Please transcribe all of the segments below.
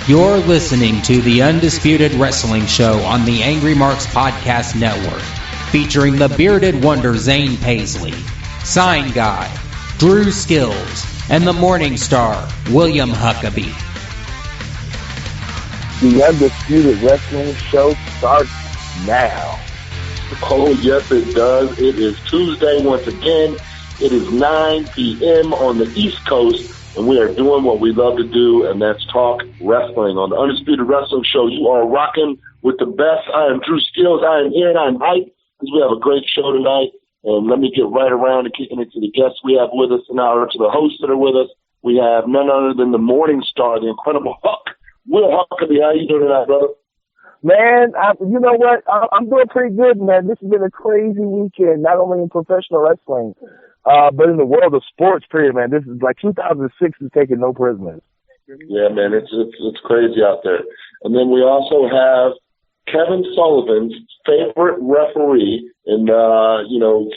You're listening to the Undisputed Wrestling Show on the Angry Marks Podcast Network, featuring the bearded wonder Zane Paisley, Sign Guy, Drew Skills, and the Morning Star, William Huckabee. The Undisputed Wrestling Show starts now. Oh, yes, it does. It is Tuesday once again. It is 9 p.m. on the East Coast, and we are doing what we love to do, and that's talk wrestling. On the Undisputed Wrestling Show, you are rocking with the best. I am Drew Skills. I am here, and I'm hyped because we have a great show tonight. And let me get right around to kicking it to the guests we have with us tonight, or to the hosts that are with us. We have none other than the Morning Star, the incredible Huck. Will Huckabee, how you doing tonight, brother? Man, you know what? I'm doing pretty good, man. This has been a crazy weekend, not only in professional wrestling, but in the world of sports, period, man. This is like 2006 is taking no prisoners. Yeah, man, it's crazy out there. And then we also have Kevin Sullivan's favorite referee, and,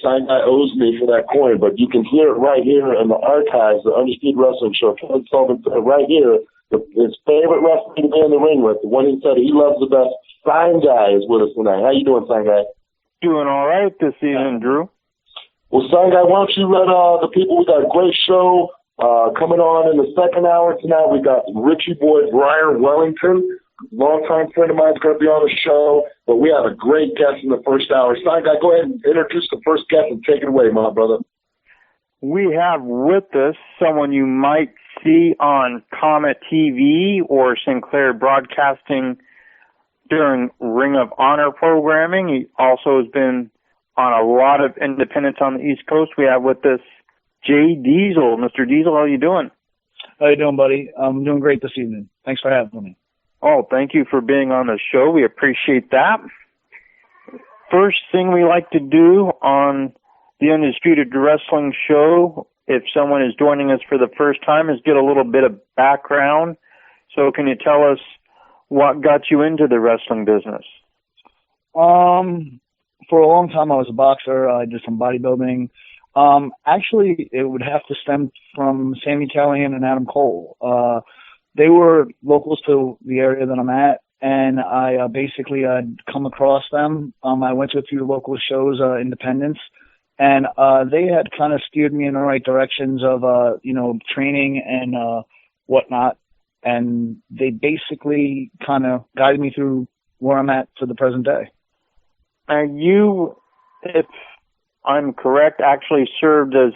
Sign Guy owes me for that coin, but you can hear it right here in the archives, the Undisputed Wrestling Show. Kevin Sullivan said right here, his favorite referee to be in the ring with, the one he said he loves the best, Sign Guy is with us tonight. How you doing, Sign Guy? Doing all right this season, Drew. Well, Sign Guy, why don't you let the people, we got a great show coming on in the second hour tonight. We got Richie Boy Breyer Wellington, longtime friend of mine, is going to be on the show, but we have a great guest in the first hour. Sign Guy, go ahead and introduce the first guest and take it away, my brother. We have with us someone you might see on Comet TV or Sinclair Broadcasting during Ring of Honor programming. He also has been on a lot of independents on the East Coast. We have with us Jay Diesel. Mr. Diesel, how are you doing? How you doing, buddy? I'm doing great this evening. Thanks for having me. Oh, thank you for being on the show. We appreciate that. First thing we like to do on the Undisputed Wrestling Show, if someone is joining us for the first time, is get a little bit of background. So can you tell us what got you into the wrestling business? For a long time, I was a boxer. I did some bodybuilding. Actually, it would have to stem from Sami Callihan and Adam Cole. They were locals to the area that I'm at, and I I'd come across them. I went to a few local shows, independents, and they had kind of steered me in the right directions of, training and whatnot. And they basically kind of guided me through where I'm at to the present day. And you, if I'm correct, actually served as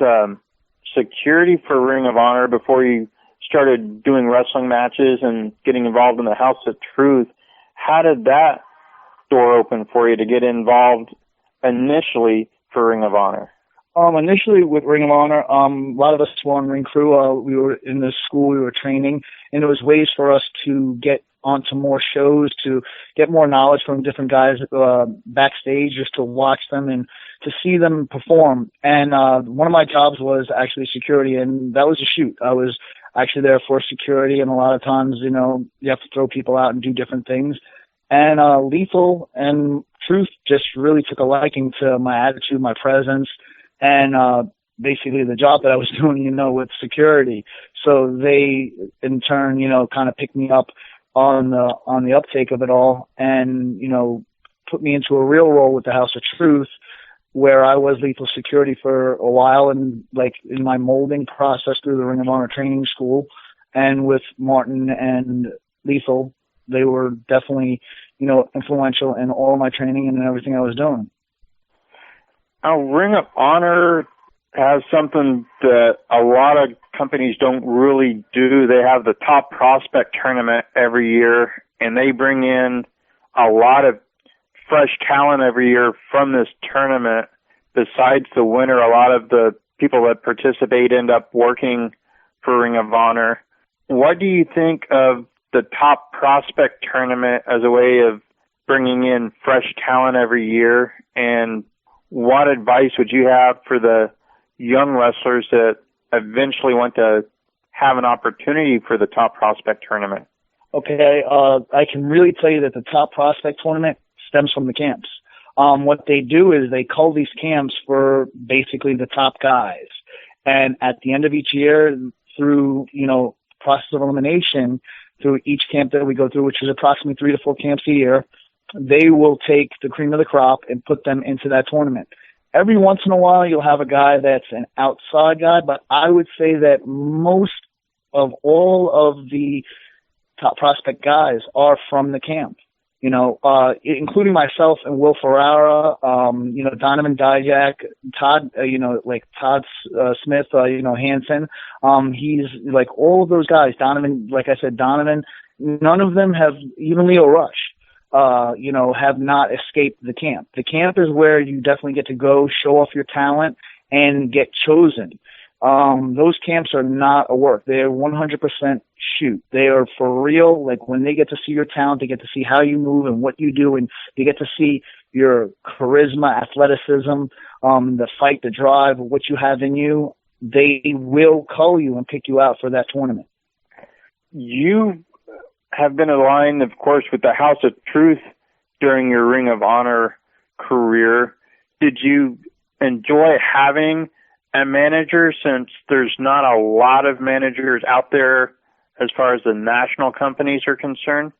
security for Ring of Honor before you started doing wrestling matches and getting involved in the House of Truth. How did that door open for you to get involved initially for Ring of Honor? Initially with Ring of Honor, a lot of us were on ring crew. We were in the school, we were training, and there was ways for us to get onto more shows, to get more knowledge from different guys backstage, just to watch them and to see them perform. And one of my jobs was actually security, and that was a shoot. I was actually there for security, and a lot of times, you have to throw people out and do different things. And Lethal and Truth just really took a liking to my attitude, my presence, and basically the job that I was doing, with security. So they, in turn, kind of picked me up on the uptake of it all, and put me into a real role with the House of Truth, where I was Lethal security for a while, and like in my molding process through the Ring of Honor training school, and with Martin and Lethal, they were definitely influential in all my training and everything I was doing. Ring of Honor has something that a lot of companies don't really do. They have the Top Prospect Tournament every year, and they bring in a lot of fresh talent every year from this tournament. Besides the winner, a lot of the people that participate end up working for Ring of Honor. What do you think of the Top Prospect Tournament as a way of bringing in fresh talent every year, and what advice would you have for the young wrestlers that eventually want to have an opportunity for the Top Prospect Tournament? Okay, I can really tell you that the Top Prospect Tournament stems from the camps. What they do is they cull these camps for basically the top guys. And at the end of each year, through, process of elimination through each camp that we go through, which is approximately 3 to 4 camps a year. They will take the cream of the crop and put them into that tournament. Every once in a while, you'll have a guy that's an outside guy, but I would say that most of all of the top prospect guys are from the camp. Including myself and Will Ferrara, Donovan Dijak, Todd, Todd Smith, Hansen. He's like all of those guys. Donovan, like I said, none of them have, even Leo Rush, have not escaped the camp. The camp is where you definitely get to go show off your talent and get chosen. Those camps are not a work. They are 100% shoot. They are for real. Like when they get to see your talent, they get to see how you move and what you do, and they get to see your charisma, athleticism, the fight, the drive, what you have in you. They will call you and pick you out for that tournament. You have been aligned, of course, with the House of Truth during your Ring of Honor career. Did you enjoy having a manager, since there's not a lot of managers out there as far as the national companies are concerned?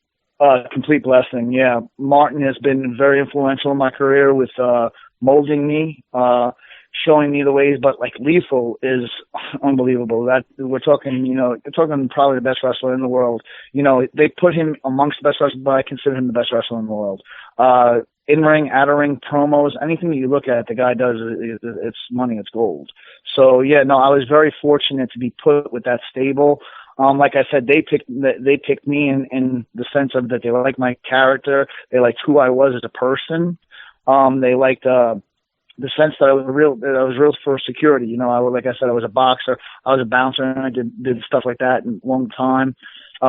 Complete blessing, yeah. Martin has been very influential in my career with molding me, showing me the ways, but like Lethal is unbelievable. That we're talking, you're talking probably the best wrestler in the world. They put him amongst the best wrestlers, but I consider him the best wrestler in the world. In-ring, out-of-ring, promos, anything that you look at, the guy does, it's money, it's gold. So, yeah, no, I was very fortunate to be put with that stable. Like I said, they picked me in the sense of that they liked my character. They liked who I was as a person. They liked the sense that I was real for security. Like I said, I was a boxer. I was a bouncer, and I did stuff like that in a long time.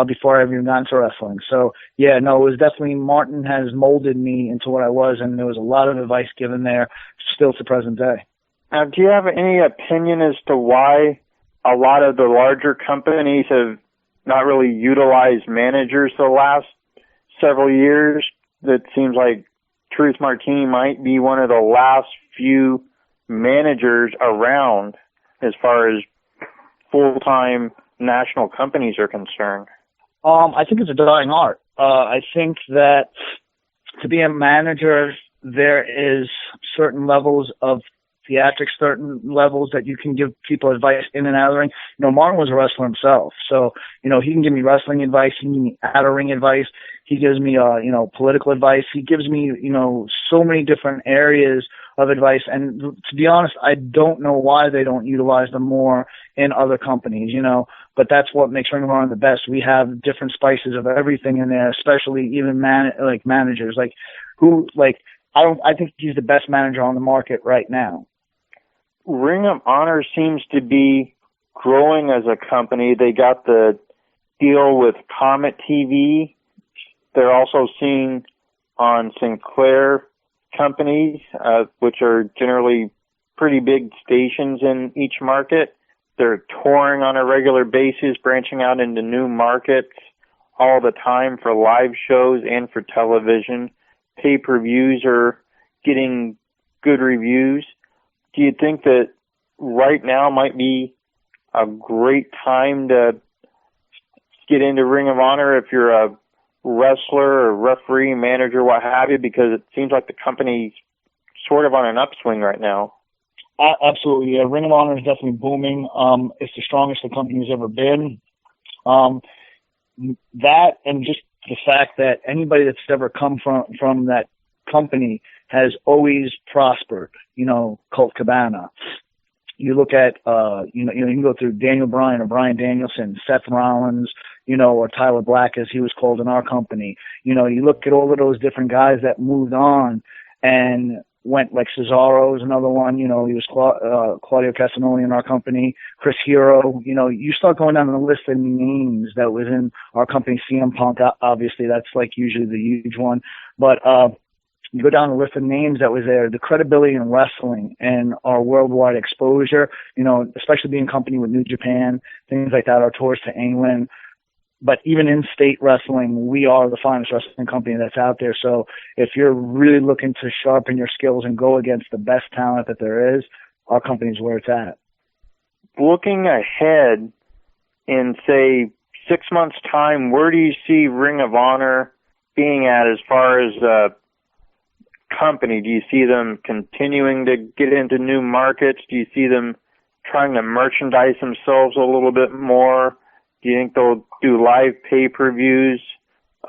Before I even got into wrestling. So, yeah, no, it was definitely, Martin has molded me into what I was, and there was a lot of advice given there still to present day. Now, do you have any opinion as to why a lot of the larger companies have not really utilized managers the last several years? That seems like Truth Martini might be one of the last few managers around as far as full-time national companies are concerned. I think it's a dying art. I think that to be a manager, there is certain levels of theatrics, certain levels that you can give people advice in and out of the ring. Martin was a wrestler himself, so he can give me wrestling advice, he can give me out of ring advice, he gives me political advice, he gives me so many different areas of advice. And to be honest, I don't know why they don't utilize them more in other companies, but that's what makes Ring of Honor the best. We have different spices of everything in there, especially even managers, I think he's the best manager on the market right now. Ring of Honor seems to be growing as a company. They got the deal with Comet TV. They're also seen on Sinclair companies, which are generally pretty big stations in each market. They're touring on a regular basis, branching out into new markets all the time for live shows and for television. Pay-per-views are getting good reviews. Do you think that right now might be a great time to get into Ring of Honor if you're a wrestler or referee, manager, what have you, because it seems like the company's sort of on an upswing right now? Absolutely. Yeah. Ring of Honor is definitely booming. It's the strongest the company's ever been. That and just the fact that anybody that's ever come from that company has always prospered. Colt Cabana. You look at, you can go through Daniel Bryan or Bryan Danielson, Seth Rollins, or Tyler Black, as he was called in our company. You look at all of those different guys that moved on and went, like Cesaro is another one. He was Claudio Castagnoli in our company, Chris Hero. You start going down the list of names that was in our company. CM Punk, obviously, that's like usually the huge one. But you go down the list of names that was there, the credibility in wrestling and our worldwide exposure, especially being company with New Japan, things like that, our tours to England. But even in state wrestling, we are the finest wrestling company that's out there. So if you're really looking to sharpen your skills and go against the best talent that there is, our company's where it's at. Looking ahead in, say, 6 months' time, where do you see Ring of Honor being at as far as company? Do you see them continuing to get into new markets? Do you see them trying to merchandise themselves a little bit more? Do you think they'll do live pay-per-views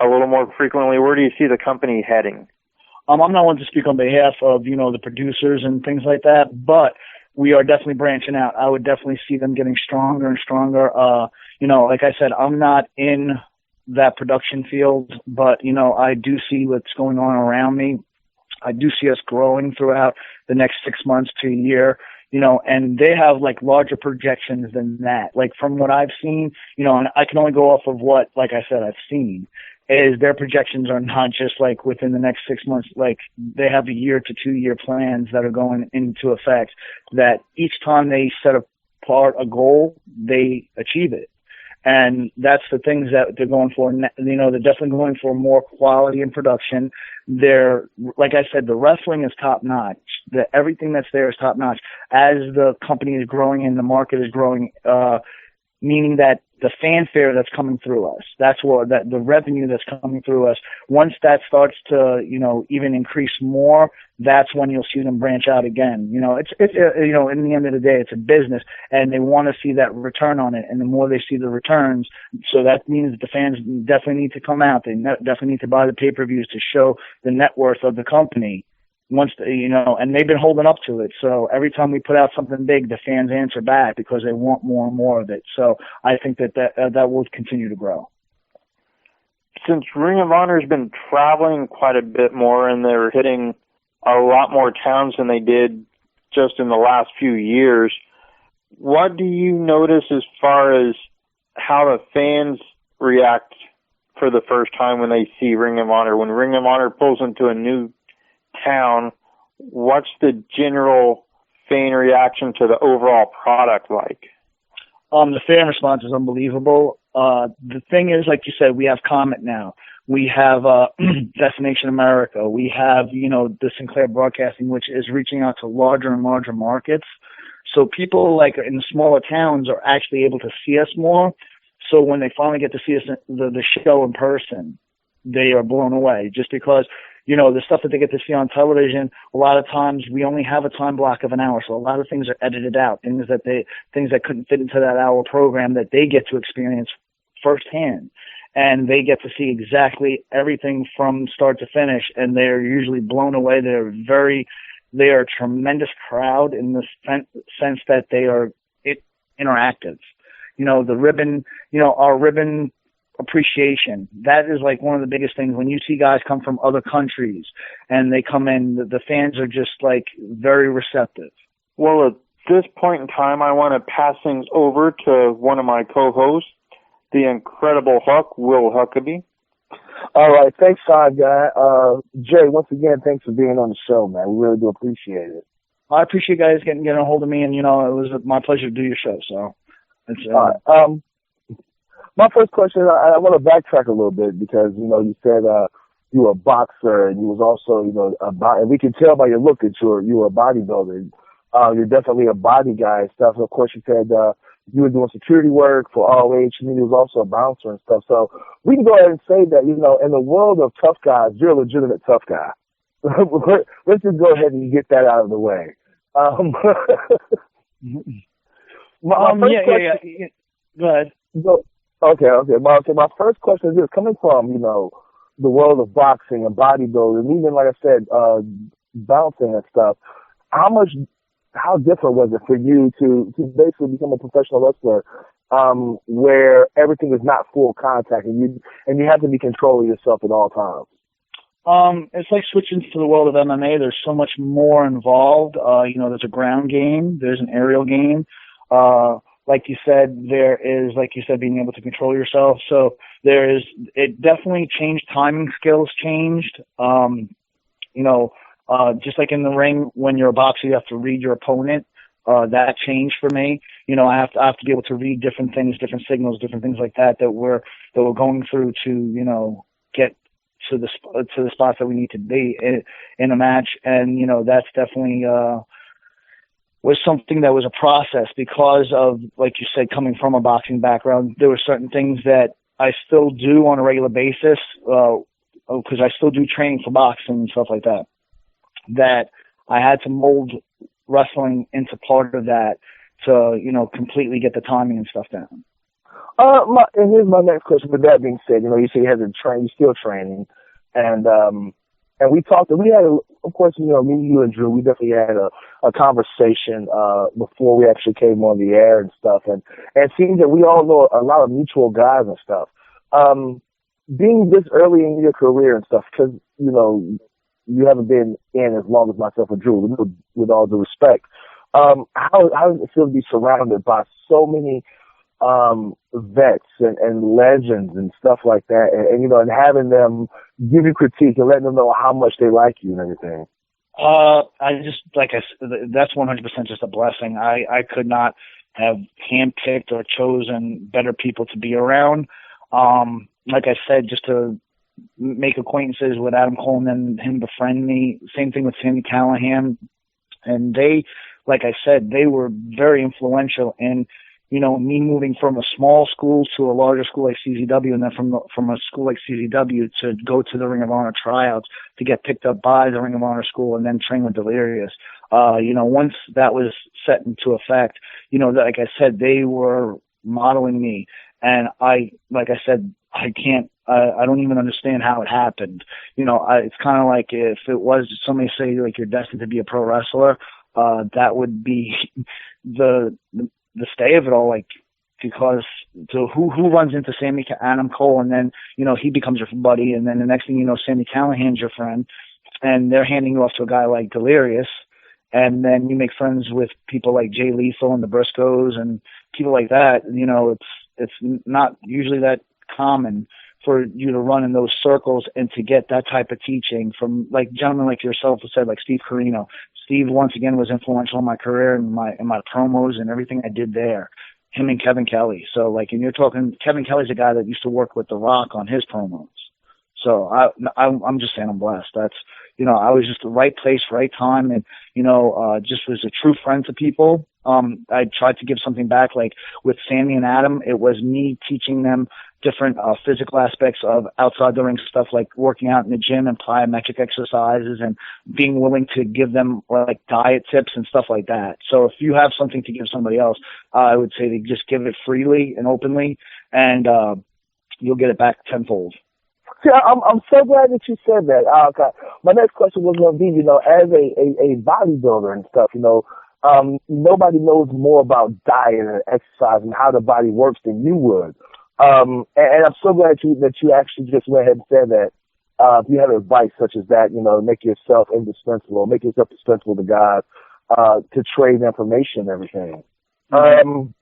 a little more frequently? Where do you see the company heading? I'm not one to speak on behalf of, the producers and things like that, but we are definitely branching out. I would definitely see them getting stronger and stronger. Like I said, I'm not in that production field, but, I do see what's going on around me. I do see us growing throughout the next 6 months to a year, and they have like larger projections than that. Like from what I've seen, and I can only go off of what, like I said, I've seen, is their projections are not just like within the next 6 months. Like they have a 1 to 2 year plans that are going into effect, that each time they set apart a goal, they achieve it. And that's the things that they're going for. They're definitely going for more quality in production. They're, like I said, the wrestling is top notch. Everything that's there is top notch. As the company is growing and the market is growing, meaning that the fanfare that's coming through us, the revenue that's coming through us, once that starts to, even increase more, that's when you'll see them branch out again. It's in the end of the day, it's a business, and they want to see that return on it. And the more they see the returns, so that means that the fans definitely need to come out. They definitely need to buy the pay-per-views to show the net worth of the company. And they've been holding up to it. So every time we put out something big, the fans answer back because they want more and more of it. So I think that will continue to grow. Since Ring of Honor has been traveling quite a bit more and they're hitting a lot more towns than they did just in the last few years, what do you notice as far as how the fans react for the first time when they see Ring of Honor? When Ring of Honor pulls into a new town, what's the general fan reaction to the overall product like? The fan response is unbelievable. The thing is, like you said, we have Comet now. We have Destination America. We have, the Sinclair Broadcasting, which is reaching out to larger and larger markets. So people like in the smaller towns are actually able to see us more. So when they finally get to see us the show in person, they are blown away, just because the stuff that they get to see on television, a lot of times we only have a time block of an hour. So a lot of things are edited out, things that couldn't fit into that hour program that they get to experience firsthand. And they get to see exactly everything from start to finish. And they're usually blown away. They are a tremendous crowd in the sense that they are interactive. The ribbon, our ribbon appreciation, that is like one of the biggest things. When you see guys come from other countries and they come in, the fans are just like very receptive. Well, at this point in time, I want to pass things over to one of my co-hosts, the Incredible Huck, Will Huckabee. All right, thanks, Side Guy. Jay, once again, thanks for being on the show, man. We really do appreciate it. I appreciate you guys getting a hold of me, and it was my pleasure to do your show. So, it's my first question, I want to backtrack a little bit because, you said you were a boxer and you was also, and we can tell by your look that you were a bodybuilder. You're definitely a body guy and stuff. And of course, you said you were doing security work for ROH, and you was also a bouncer and stuff. So we can go ahead and say that, in the world of tough guys, you're a legitimate tough guy. Let's just go ahead and get that out of the way. Yeah. Go ahead. Okay. My first question is this: coming from, the world of boxing and bodybuilding, and even, like I said, bouncing and stuff, how different was it for you to basically become a professional wrestler, where everything is not full contact and you have to be controlling yourself at all times? It's like switching to the world of MMA. There's so much more involved. There's a ground game, there's an aerial game. Like you said, there is, being able to control yourself. So it definitely changed. Timing skills changed. Just like in the ring, when you're a boxer, you have to read your opponent. That changed for me. I have to be able to read different things, different signals, different things like that we're going through to, get to the spots that we need to be in a match. And, that's definitely, was something that was a process because of, like you said, coming from a boxing background. There were certain things that I still do on a regular basis, because I still do training for boxing and stuff like that, that I had to mold wrestling into part of that to, completely get the timing and stuff down. And here's my next question. With that being said, you say you had to train, you're still training, and we talked, and we had, of course, me, you, and Drew, we definitely had a conversation before we actually came on the air and stuff, and it seems that we all know a lot of mutual guys and stuff. Being this early in your career and stuff, because, you haven't been in as long as myself and Drew, with all due respect, how does it feel to be surrounded by so many vets and legends and stuff like that, and having them give you critique and letting them know how much they like you and everything? That's 100% just a blessing. I could not have handpicked or chosen better people to be around. Like I said, just to make acquaintances with Adam Cole and then him befriend me. Same thing with Sammy Callahan. And they, like I said, they were very influential in, me moving from a small school to a larger school like CZW, and then from a school like CZW to go to the Ring of Honor tryouts, to get picked up by the Ring of Honor school and then train with Delirious. Once that was set into effect, like I said, they were modeling me. And I don't even understand how it happened. It's kind of like if it was somebody say like you're destined to be a pro wrestler, that would be the stay of it all, like, because who runs into Adam Cole, and then, he becomes your buddy, and then the next thing you know, Sammy Callahan's your friend, and they're handing you off to a guy like Delirious, and then you make friends with people like Jay Lethal and the Briscoes and people like that. It's not usually that common for you to run in those circles and to get that type of teaching from like gentlemen like yourself who said, like Steve Carino. Steve, once again, was influential in my career and my promos and everything I did there. Him and Kevin Kelly. So, and you're talking, Kevin Kelly's a guy that used to work with The Rock on his promos. So I'm just saying I'm blessed. That's, I was just the right place, right time, and, just was a true friend to people. I tried to give something back, like with Sammy and Adam, it was me teaching them different physical aspects of outside the ring stuff, like working out in the gym and plyometric exercises, and being willing to give them like diet tips and stuff like that. So if you have something to give somebody else, I would say to just give it freely and openly, and you'll get it back tenfold. See, I'm so glad that you said that. Okay. My next question was going to be, as a bodybuilder and stuff, nobody knows more about diet and exercise and how the body works than you would. And I'm so glad that you actually just went ahead and said that. If you have advice such as that, make yourself indispensable, make yourself indispensable to guys, to trade information and everything. And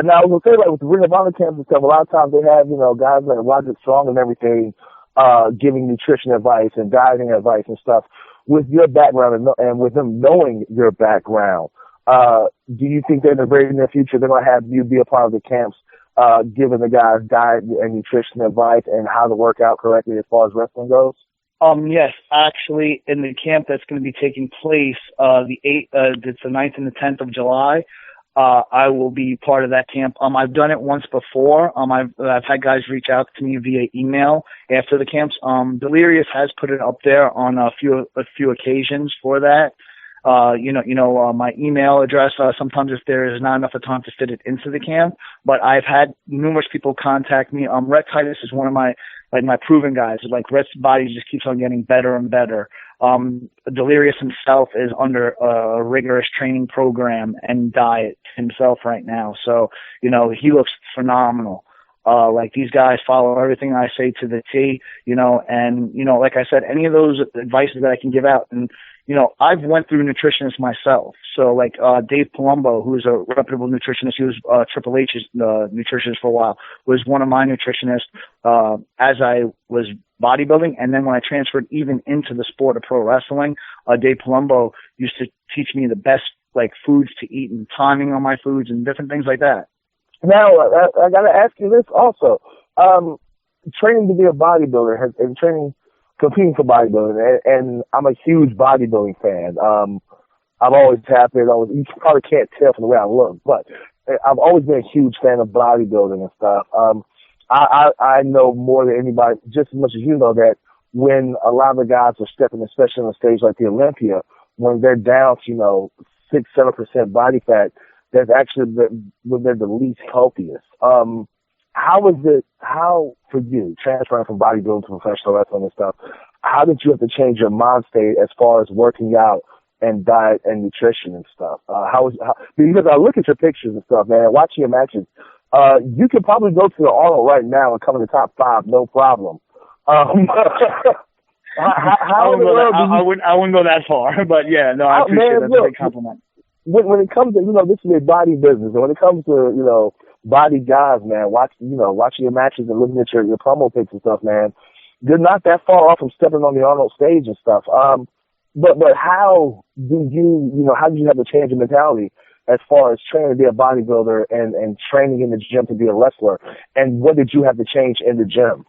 now I was going to say, like, with the Ring of Honor camps and stuff, a lot of times they have, guys like Roderick Strong and everything, giving nutrition advice and dieting advice and stuff. With your background and with them knowing your background, do you think that in the very near future they're going to have you be a part of the camps, giving the guys diet and nutrition advice and how to work out correctly as far as wrestling goes? Yes, actually, in the camp that's going to be taking place, it's the 9th and the 10th of July. I will be part of that camp. I've done it once before. I've had guys reach out to me via email after the camps. Delirious has put it up there on a few occasions for that. My email address, sometimes if there is not enough time to fit it into the camp, but I've had numerous people contact me. Rhett Titus is one of my proven guys. Like, Rhett's body just keeps on getting better and better. Delirious himself is under a rigorous training program and diet himself right now. So, he looks phenomenal. These guys follow everything I say to the T, and, like I said, any of those advices that I can give out. And, I've went through nutritionists myself. So Dave Palumbo, who's a reputable nutritionist, he was Triple H's nutritionist for a while, was one of my nutritionists as I was bodybuilding. And then when I transferred even into the sport of pro wrestling, Dave Palumbo used to teach me the best foods to eat and timing on my foods and different things like that. Now, I got to ask you this also. Training to be a bodybuilder and competing for bodybuilding, and I'm a huge bodybuilding fan. I've always tapped it. You probably can't tell from the way I look, but I've always been a huge fan of bodybuilding and stuff. I know more than anybody, just as much as you know, that when a lot of the guys are stepping, especially on a stage like the Olympia, when they're down to, 6-7% body fat, that's actually when they're the least healthiest. How for you, transferring from bodybuilding to professional wrestling and stuff, how did you have to change your mind state as far as working out and diet and nutrition and stuff? Because I look at your pictures and stuff, man, watching your matches, you could probably go to the Arnold right now and come in the top 5, no problem. How I wouldn't go that far, but yeah, no, I appreciate that. That's a big compliment. When it comes to, this is a body business, and when it comes to, body guys, man, watching your matches and looking at your promo pics and stuff, man, you're not that far off from stepping on the Arnold stage and stuff. But how do how did you have to change your mentality as far as training to be a bodybuilder and training in the gym to be a wrestler? And what did you have to change in the gym?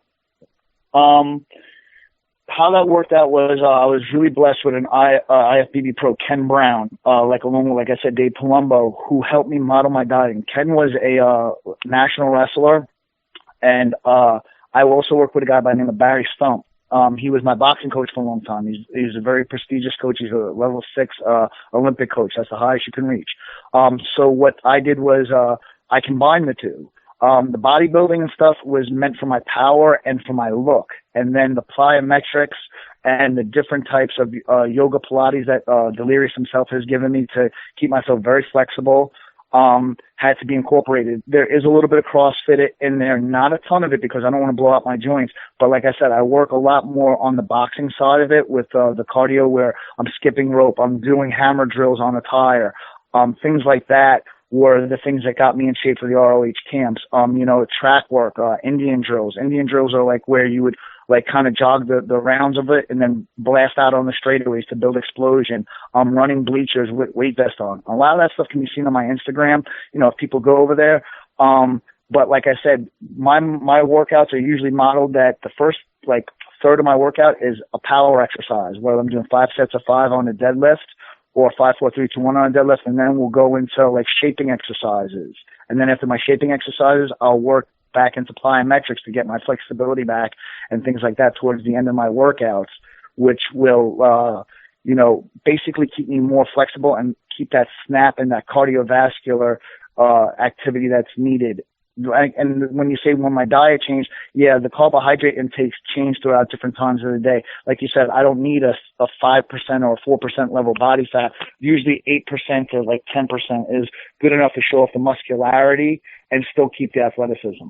How that worked out was I was really blessed with an IFBB pro, Ken Brown, along with, like I said, Dave Palumbo, who helped me model my dieting. Ken was a national wrestler, and I also worked with a guy by the name of Barry Stump. He was my boxing coach for a long time. He's a very prestigious coach. He's a level 6 Olympic coach. That's the highest you can reach. So what I did was I combined the two. The bodybuilding and stuff was meant for my power and for my look. And then the plyometrics and the different types of yoga Pilates that Delirious himself has given me to keep myself very flexible had to be incorporated. There is a little bit of CrossFit in there, not a ton of it because I don't want to blow out my joints. But like I said, I work a lot more on the boxing side of it with the cardio where I'm skipping rope, I'm doing hammer drills on a tire, things like that. Were the things that got me in shape for the ROH camps. Track work, Indian drills. Indian drills are like where you would kind of jog the rounds of it and then blast out on the straightaways to build explosion. Running bleachers with weight vest on. A lot of that stuff can be seen on my Instagram, if people go over there. But like I said, my workouts are usually modeled that the first third of my workout is a power exercise, where I'm doing 5 sets of 5 on the deadlift, or 5, 4, 3, 2, 1 on a deadlift, and then we'll go into shaping exercises. And then after my shaping exercises, I'll work back into plyometrics to get my flexibility back and things like that towards the end of my workouts, which will, basically keep me more flexible and keep that snap and that cardiovascular activity that's needed. And when you say when my diet changed, yeah, the carbohydrate intakes changed throughout different times of the day. Like you said, I don't need a 5% or a 4% level body fat. Usually 8% to 10% is good enough to show off the muscularity and still keep the athleticism.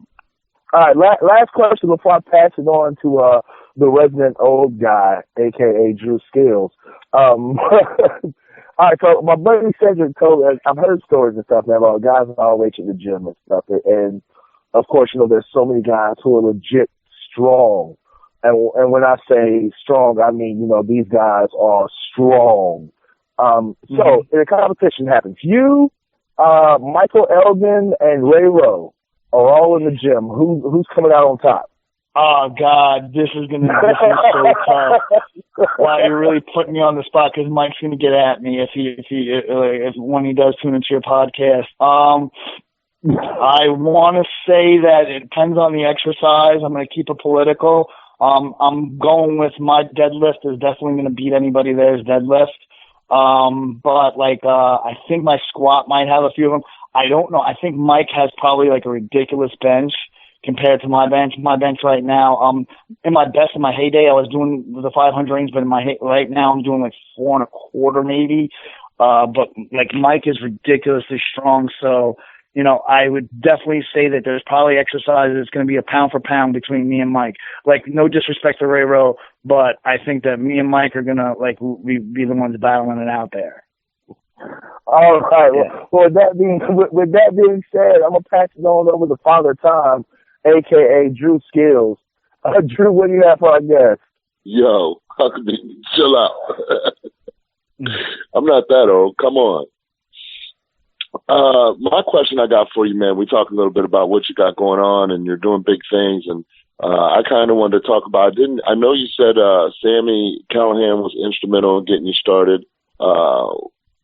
All right, last question before I pass it on to the resident old guy, a.k.a. Drew Skills. All right, so my buddy Cedric told us, I've heard stories and stuff, man, about guys in ROH at the gym and stuff. And, of course, there's so many guys who are legit strong. And when I say strong, I mean, these guys are strong. So, in a competition happens, you, Michael Elgin, and Ray Rowe are all in the gym. Who's coming out on top? Oh God, this is so tough. Wow, you're really putting me on the spot because Mike's gonna get at me if when he does tune into your podcast. I want to say that it depends on the exercise. I'm gonna keep it political. I'm going with my deadlift is definitely gonna beat anybody there's deadlift. But I think my squat might have a few of them. I don't know. I think Mike has probably a ridiculous bench compared to my bench. My bench right now, in my heyday, I was doing the 500 range, but right now I'm doing 4 1/4 maybe. But Mike is ridiculously strong. So, I would definitely say that there's probably exercises that's going to be a pound for pound between me and Mike. No disrespect to Ray Rowe, but I think that me and Mike are going to be the ones battling it out there. All right. Yeah. Well, with that being said, I'm going to pass it on over to Father Time, a.k.a. Drew Skills. Drew, what do you have for our guest? Yo, chill out. I'm not that old. Come on. My question I got for you, man, we talked a little bit about what you got going on and you're doing big things. And I kind of wanted to talk about, I know you said Sammy Callahan was instrumental in getting you started.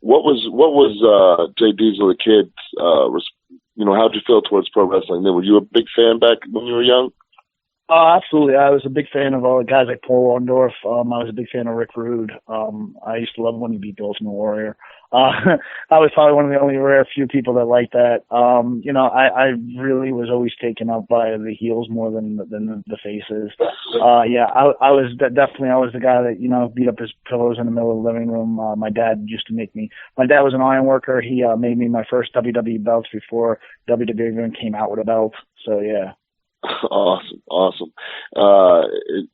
what was Jay Diesel, the kid, how'd you feel towards pro wrestling then? Were you a big fan back when you were young? Absolutely. I was a big fan of all the guys like Paul Orndorff. I was a big fan of Rick Rude. I used to love when he beat the Ultimate Warrior. I was probably one of the only rare few people that liked that. I really was always taken up by the heels more than the faces. I was the guy that, beat up his pillows in the middle of the living room. My dad was an iron worker. He made me my first WWE belts before WWE even came out with a belt. So, yeah. Awesome.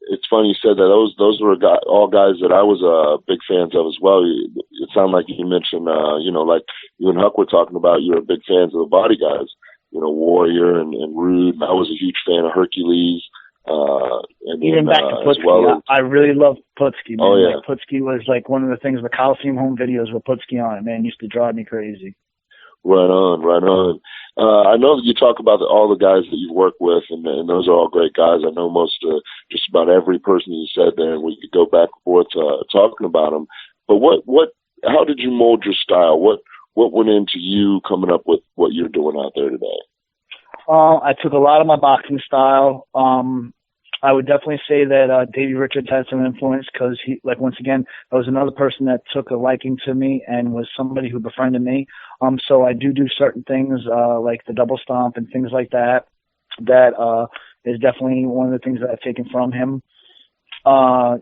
It's funny you said that. Those were all guys that I was big fans of as well. It sounded like you mentioned, like you and Huck were talking about, you were big fans of the body guys, Warrior and Rude. I was a huge fan of Hercules. And even back to Putski, well I really loved Putski. Man. Oh yeah, like, Putski was like one of the things. The Coliseum home videos with Putski on it, man, used to drive me crazy. Right on. I know that you talk about all the guys that you've worked with, and those are all great guys. I know just about every person you said there, and we could go back and forth talking about them. But how did you mold your style? What went into you coming up with what you're doing out there today? I took a lot of my boxing style. I would definitely say that Davey Richards had some influence because he, like, once again, that was another person that took a liking to me and was somebody who befriended me. So I do certain things like the double stomp and things like that. That is definitely one of the things that I've taken from him. I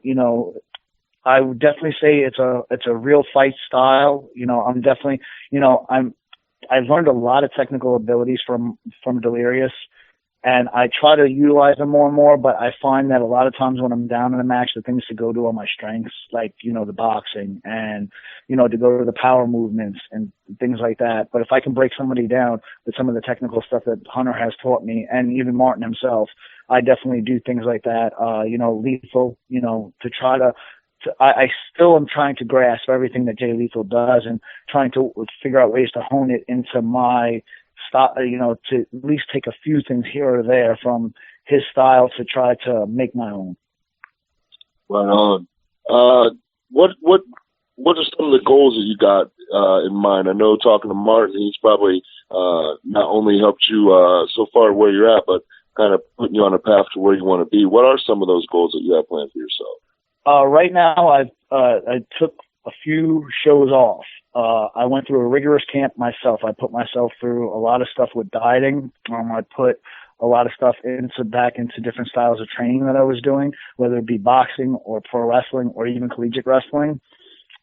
would definitely say it's a real fight style. I'm definitely, I learned a lot of technical abilities from Delirious. And I try to utilize them more and more, but I find that a lot of times when I'm down in a match, the things to go to are my strengths, like, the boxing and, to go to the power movements and things like that. But if I can break somebody down with some of the technical stuff that Hunter has taught me, and even Martin himself, I definitely do things like that, lethal, to try to I still am trying to grasp everything that Jay Lethal does and trying to figure out ways to hone it into my style, to at least take a few things here or there from his style to try to make my own. Right on. What are some of the goals that you got in mind? I know talking to Martin, he's probably not only helped you so far where you're at, but kind of putting you on a path to where you want to be. What are some of those goals that you have planned for yourself? Right now, I took a few shows off. I went through a rigorous camp myself. I put myself through a lot of stuff with dieting. I put a lot of stuff back into different styles of training that I was doing, whether it be boxing or pro wrestling or even collegiate wrestling.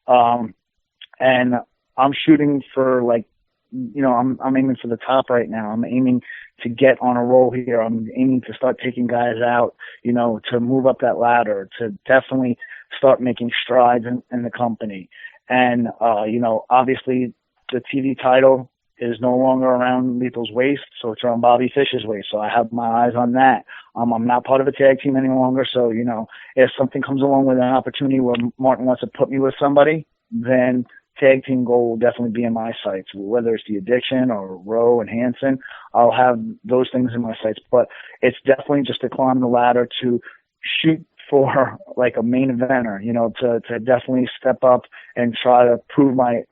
And I'm shooting for I'm aiming for the top right now. I'm aiming to get on a roll here. I'm aiming to start taking guys out, to move up that ladder, to definitely start making strides in the company. And, obviously the TV title is no longer around Lethal's waist, so it's around Bobby Fish's waist. So I have my eyes on that. I'm not part of a tag team any longer. So, if something comes along with an opportunity where Martin wants to put me with somebody, then tag team goal will definitely be in my sights, whether it's the Addiction or Rowe and Hanson. I'll have those things in my sights, but it's definitely just to climb the ladder to shoot for like a main eventer, to definitely step up and try to prove my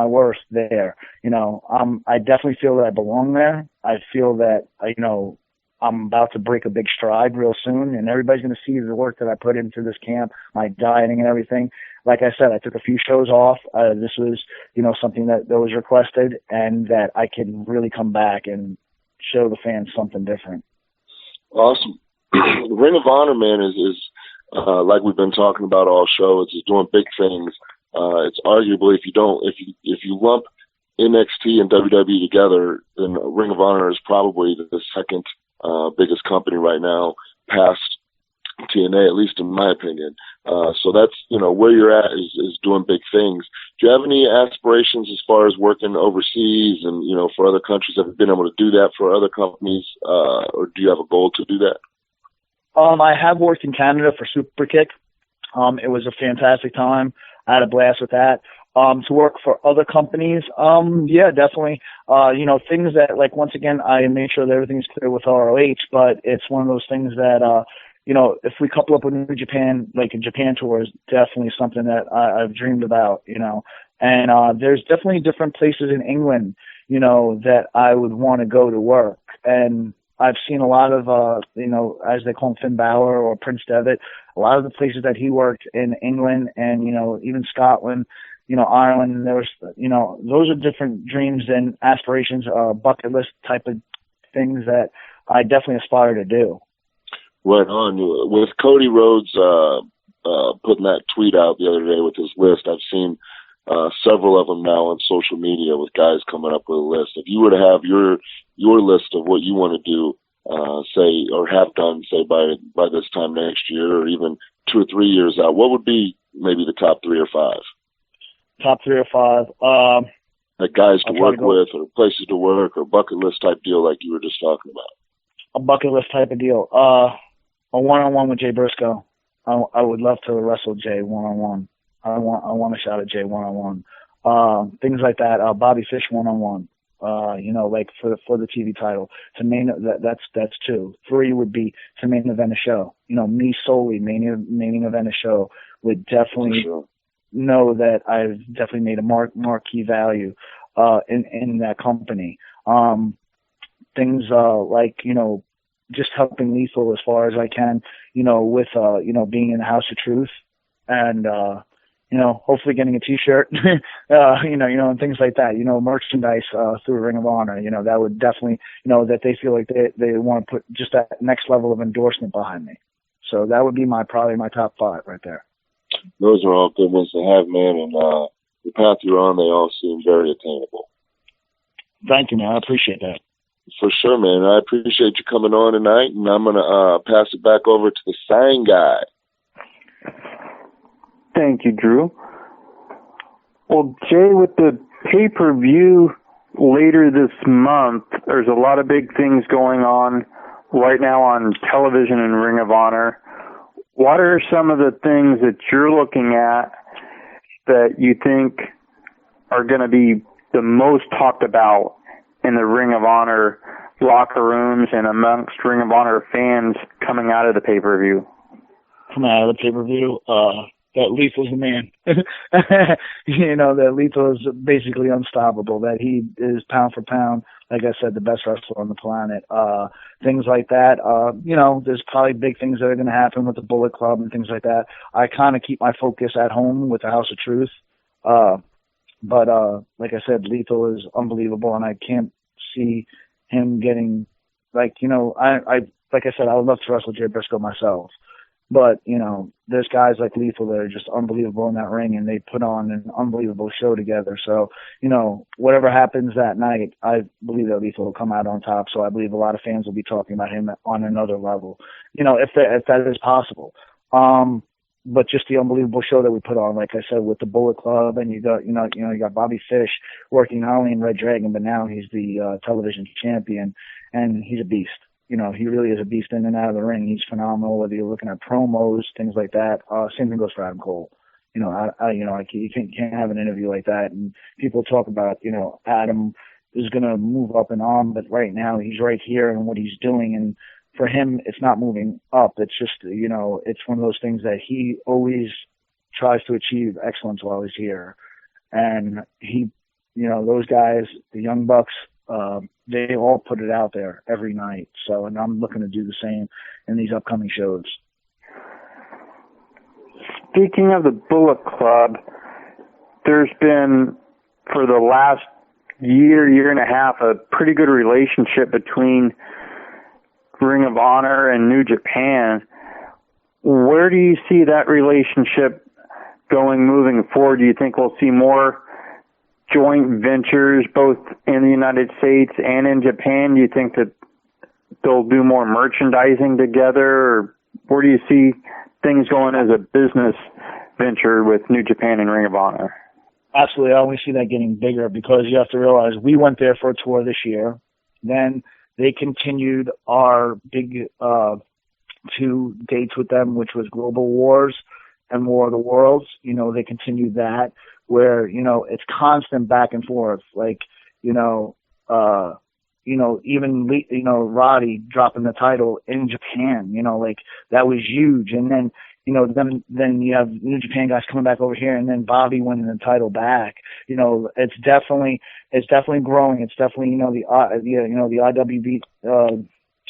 worth there. I definitely feel that I belong there. I feel that, I'm about to break a big stride real soon, and everybody's going to see the work that I put into this camp, my dieting and everything. Like I said, I took a few shows off. This was, something that was requested, and that I can really come back and show the fans something different. Awesome. The Ring of Honor, man, is like we've been talking about all show. It's doing big things. It's arguably, if you lump NXT and WWE together, then Ring of Honor is probably the second biggest company right now, past TNA, at least in my opinion. So that's, where you're at is doing big things. Do you have any aspirations as far as working overseas and, for other countries? Have you been able to do that for other companies, or do you have a goal to do that? I have worked in Canada for Superkick. It was a fantastic time. I had a blast with that. To work for other companies, yeah, definitely. Things that, like, once again, I make sure that everything's clear with ROH, but it's one of those things that, if we couple up with New Japan, like a Japan tour is definitely something that I've dreamed about, and there's definitely different places in England, that I would want to go to work. And I've seen a lot of, as they call him, Finn Balor or Prince Devitt, a lot of the places that he worked in England and, even Scotland, Ireland. There was, those are different dreams and aspirations, bucket list type of things that I definitely aspire to do. Right on. With Cody Rhodes putting that tweet out the other day with his list, I've seen several of them now on social media with guys coming up with a list. If you were to have your list of what you want to do, say, or have done, say, by this time next year, or even 2 or 3 years out, what would be maybe the top 3 or 5? Top 3 or 5. Like guys to work with, or places to work, or bucket list type deal like you were just talking about. A bucket list type of deal. A one-on-one with Jay Briscoe. I would love to wrestle Jay one-on-one. I want a shot at Jay one-on-one. Things like that. Bobby Fish one-on-one. Like for the TV title. That's 2. 3 would be to main event a show. Me solely main event a show would definitely know that I've definitely made a marquee value in that company. Things like just helping Lethal as far as I can, with being in the House of Truth, and hopefully getting a T-shirt, and things like that, merchandise through Ring of Honor, that would definitely, that they feel like they want to put just that next level of endorsement behind me. So that would be probably my top 5 right there. Those are all good ones to have, man, and the path you're on, they all seem very attainable. Thank you, man. I appreciate that. For sure, man. I appreciate you coming on tonight, and I'm going to pass it back over to the sign guy. Thank you, Drew. Well, Jay, with the pay-per-view later this month, there's a lot of big things going on right now on television and Ring of Honor. What are some of the things that you're looking at that you think are going to be the most talked about in the Ring of Honor locker rooms and amongst Ring of Honor fans coming out of the pay-per-view? Coming out of the pay-per-view, that Lethal's the man. That Lethal is basically unstoppable, that he is pound for pound, like I said, the best wrestler on the planet. Things like that. There's probably big things that are going to happen with the Bullet Club and things like that. I kind of keep my focus at home with the House of Truth. But like I said, Lethal is unbelievable, and I can't see him getting, like I said, I would love to wrestle Jay Briscoe myself. But, there's guys like Lethal that are just unbelievable in that ring, and they put on an unbelievable show together. So, whatever happens that night, I believe that Lethal will come out on top. So I believe a lot of fans will be talking about him on another level, if that is possible. But just the unbelievable show that we put on, like I said, with the Bullet Club, and you got Bobby Fish working not only in Red Dragon, but now he's the television champion, and he's a beast. He really is a beast in and out of the ring. He's phenomenal, whether you're looking at promos, things like that. Same thing goes for Adam Cole. You can't have an interview like that. And people talk about, Adam is going to move up and on, but right now he's right here and what he's doing. And for him, it's not moving up. It's just, it's one of those things that he always tries to achieve excellence while he's here. And he, those guys, the Young Bucks, they all put it out there every night. So, and I'm looking to do the same in these upcoming shows. Speaking of the Bullet Club, there's been, for the last year and a half, a pretty good relationship between Ring of Honor and New Japan. Where do you see that relationship going moving forward? Do you think we'll see more joint ventures both in the United States and in Japan? Do you think that they'll do more merchandising together? Or where do you see things going as a business venture with New Japan and Ring of Honor? Absolutely. I only see that getting bigger because you have to realize we went there for a tour this year. Then they continued our big 2 dates with them, which was Global Wars and War of the Worlds. They continued that where, it's constant back and forth. Like, even, Roddy dropping the title in Japan, like that was huge. And then, then you have New Japan guys coming back over here, and then Bobby winning the title back. It's definitely growing. It's definitely, the IWB,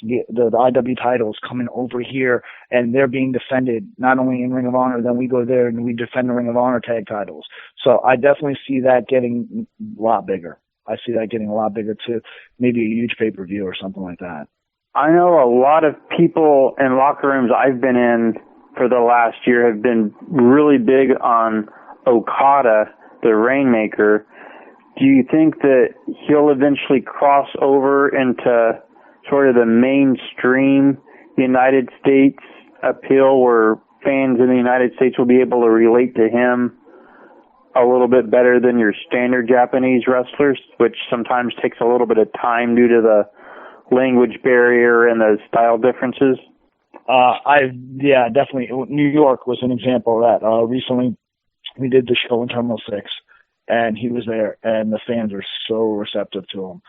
the IW titles coming over here, and they're being defended not only in Ring of Honor, then we go there and we defend the Ring of Honor tag titles. So I definitely see that getting a lot bigger. I see that getting a lot bigger to maybe a huge pay-per-view or something like that. I know a lot of people in locker rooms I've been in for the last year have been really big on Okada, the Rainmaker. Do you think that he'll eventually cross over into sort of the mainstream United States appeal, where fans in the United States will be able to relate to him a little bit better than your standard Japanese wrestlers, which sometimes takes a little bit of time due to the language barrier and the style differences? Definitely. New York was an example of that. Recently, we did the show in Terminal 6, and he was there, and the fans were so receptive to him.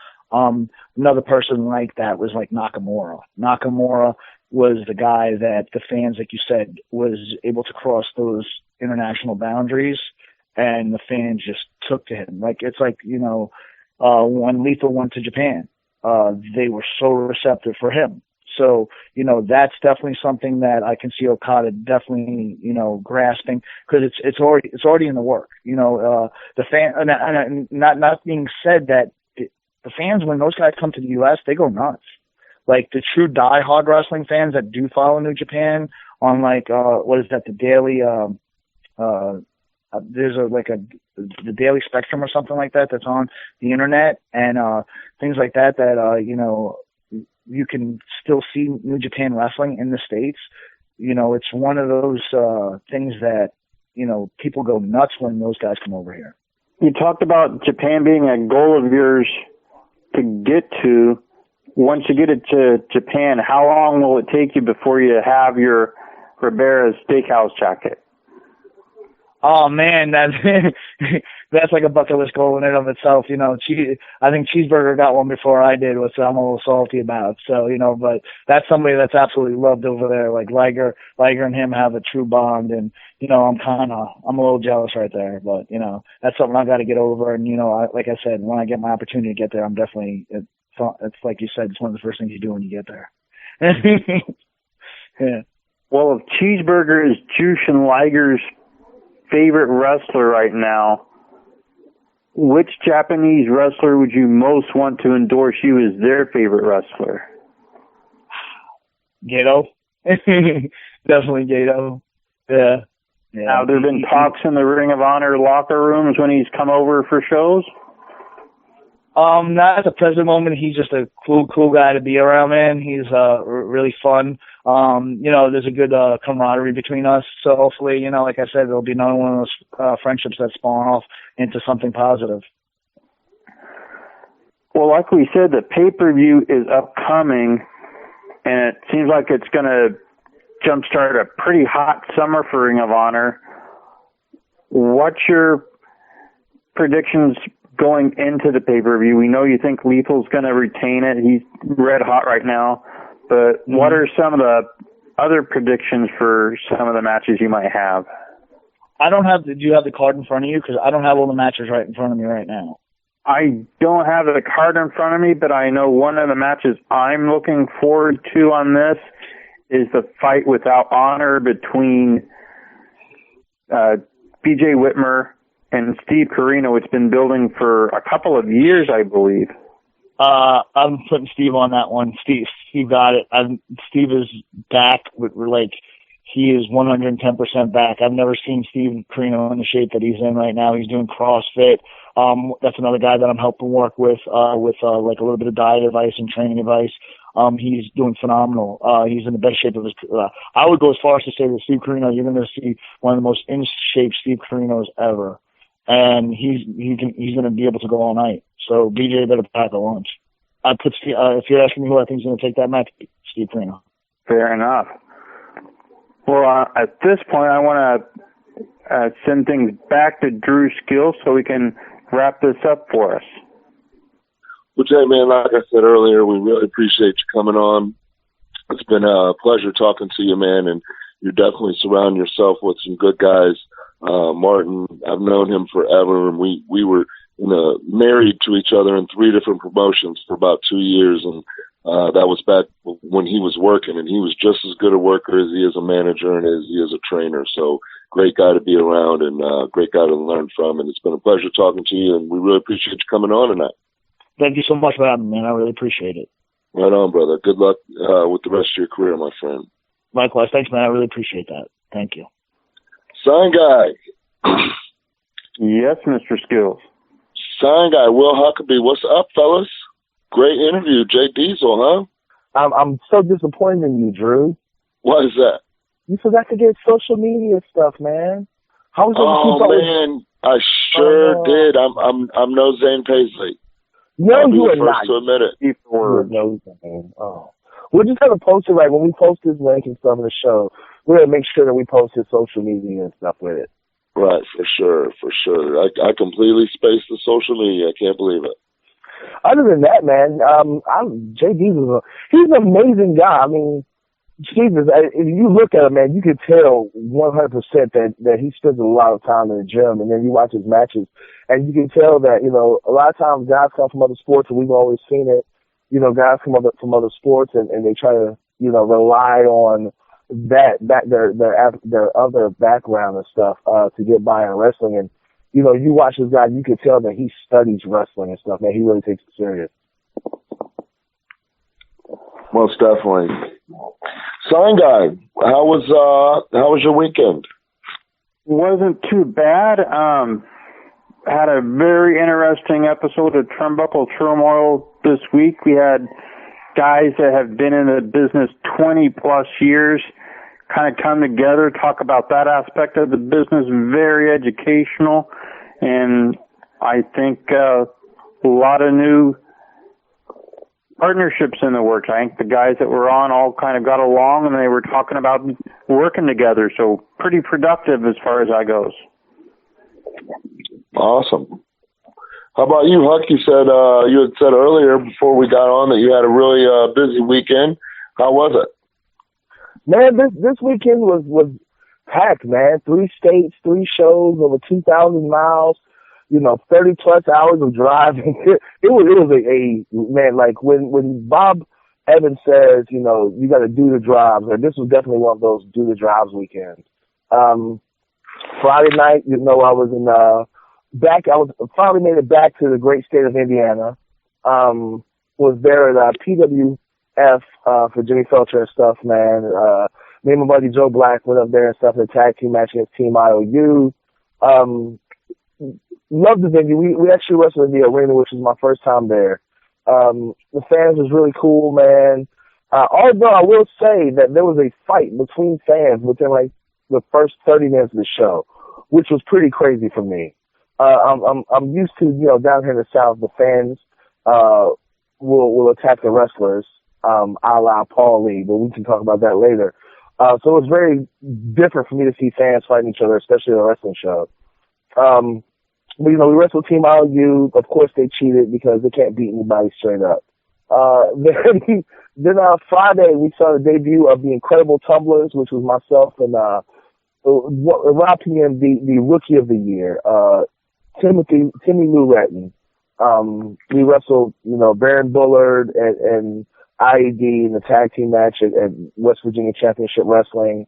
Another person like that was like Nakamura. Nakamura was the guy that the fans, like you said, was able to cross those international boundaries, and the fans just took to him. It's like, when Lethal went to Japan, they were so receptive for him. So, that's definitely something that I can see Okada definitely, grasping, because it's already in the work. The fan, and not being said that the fans, when those guys come to the U.S., they go nuts. Like the true die-hard wrestling fans that do follow New Japan on what is that, the Daily, there's the Daily Spectrum or something like that that's on the internet, and things like that, you can still see New Japan wrestling in the States. It's one of those things that, people go nuts when those guys come over here. You talked about Japan being a goal of yours to get to. Once you get it to Japan, how long will it take you before you have your Ribera's Steakhouse jacket? Oh man, that's like a bucket list goal in and of itself. I think Cheeseburger got one before I did, which I'm a little salty about. So, but that's somebody that's absolutely loved over there. Like Liger and him have a true bond, and I'm a little jealous right there. But that's something I got to get over. And like I said, when I get my opportunity to get there, I'm definitely. It's like you said, it's one of the first things you do when you get there. Yeah. Well, if Cheeseburger is Jushin Liger's favorite wrestler right now, which Japanese wrestler would you most want to endorse you as their favorite wrestler? Gato. Definitely Gato. Yeah. Now, there have been talks in the Ring of Honor locker rooms when he's come over for shows? Not at the present moment. He's just a cool guy to be around, man. He's really fun. There's a good camaraderie between us. So hopefully, like I said, there'll be another one of those friendships that spawn off into something positive. Well, like we said, the pay-per-view is upcoming, and it seems like it's going to jumpstart a pretty hot summer for Ring of Honor. What's your predictions going into the pay-per-view? We know you think Lethal's going to retain it. He's red hot right now. But what are some of the other predictions for some of the matches you might have? Do you have the card in front of you? Because I don't have all the matches right in front of me right now. I don't have the card in front of me, but I know one of the matches I'm looking forward to on this is the fight without honor between BJ Whitmer and Steve Corino. It's been building for a couple of years, I believe. I'm putting Steve on that one. Steve got it. Steve is back. He is 110% back. I've never seen Steve Corino in the shape that he's in right now. He's doing CrossFit. That's another guy that I'm helping work with a little bit of diet advice and training advice. He's doing phenomenal. He's in the best shape of his. I would go as far as to say that Steve Corino, you're going to see one of the most in shape Steve Corinos ever. And he's going to be able to go all night. So BJ better pack a lunch. If you're asking me who I think is going to take that match, Steve Corino. Fair enough. Well, at this point, I want to send things back to Drew Skill so we can wrap this up for us. Well, Jay, man, like I said earlier, we really appreciate you coming on. It's been a pleasure talking to you, man, and you definitely surround yourself with some good guys. Martin, I've known him forever, and we were married to each other in 3 different promotions for about 2 years, and that was back when he was working, and he was just as good a worker as he is a manager and as he is a trainer. So great guy to be around and great guy to learn from, and it's been a pleasure talking to you, and we really appreciate you coming on tonight. Thank you so much for having me, man. I really appreciate it. Right on, brother. Good luck with the rest of your career, my friend. Likewise. Thanks, man. I really appreciate that. Thank you. Sign guy. Yes, Mr. Skills. Sign guy, Will Huckabee. What's up, fellas? Great interview. Jay Diesel, huh? I'm so disappointed in you, Drew. What is that? You forgot to get social media stuff, man. How was man, I sure did. I'm no Zane Paisley. No, you are first not. to admit it. We're just gonna post it right when we post this link and stuff in the show. We're gonna make sure that we post his social media and stuff with it. Right, for sure. I completely spaced the social media. I can't believe it. Other than that, man, JD he's an amazing guy. I mean, Jesus, if you look at him, man, you can tell 100% that he spends a lot of time in the gym, and then you watch his matches, and you can tell that, a lot of times guys come from other sports, and we've always seen it, guys come from other sports, and they try to, rely on their other background and stuff, to get by in wrestling. And, you watch this guy, you can tell that he studies wrestling and stuff, man. He really takes it serious. Most definitely. Sign guy, how was your weekend? Wasn't too bad. Had a very interesting episode of Turnbuckle Turmoil this week. We had guys that have been in the business 20 plus years kind of come together, talk about that aspect of the business, very educational, and I think a lot of new partnerships in the works. I think the guys that were on all kind of got along, and they were talking about working together, so pretty productive as far as that goes. Awesome. How about you, Huck? You had said earlier before we got on that you had a really busy weekend. How was it? Man, this weekend was packed, man. 3 states, 3 shows, over 2,000 miles. 30 plus hours of driving. It was a man, like when Bob Evans says, you got to do the drives, or this was definitely one of those do the drives weekends. Friday night, I was I finally made it back to the great state of Indiana. Was there at PWF for Jimmy Felcher and stuff, man. Me and my buddy Joe Black went up there and stuff in a tag team match against Team IOU. Loved the venue. We actually wrestled in the arena, which was my first time there. The fans was really cool, man. Although I will say that there was a fight between fans within like the first 30 minutes of the show, which was pretty crazy for me. I'm used to, down here in the South, the fans will attack the wrestlers, a la Paul Lee, but we can talk about that later. So it was very different for me to see fans fighting each other, especially at a wrestling show. But, we wrestled Team IOU. Of course, they cheated because they can't beat anybody straight up. Then Friday, we saw the debut of the Incredible Tumblers, which was myself and, in my opinion, the Rookie of the Year, Timmy Lou Retton. We wrestled, Baron Bullard and IED in the tag team match at West Virginia Championship Wrestling.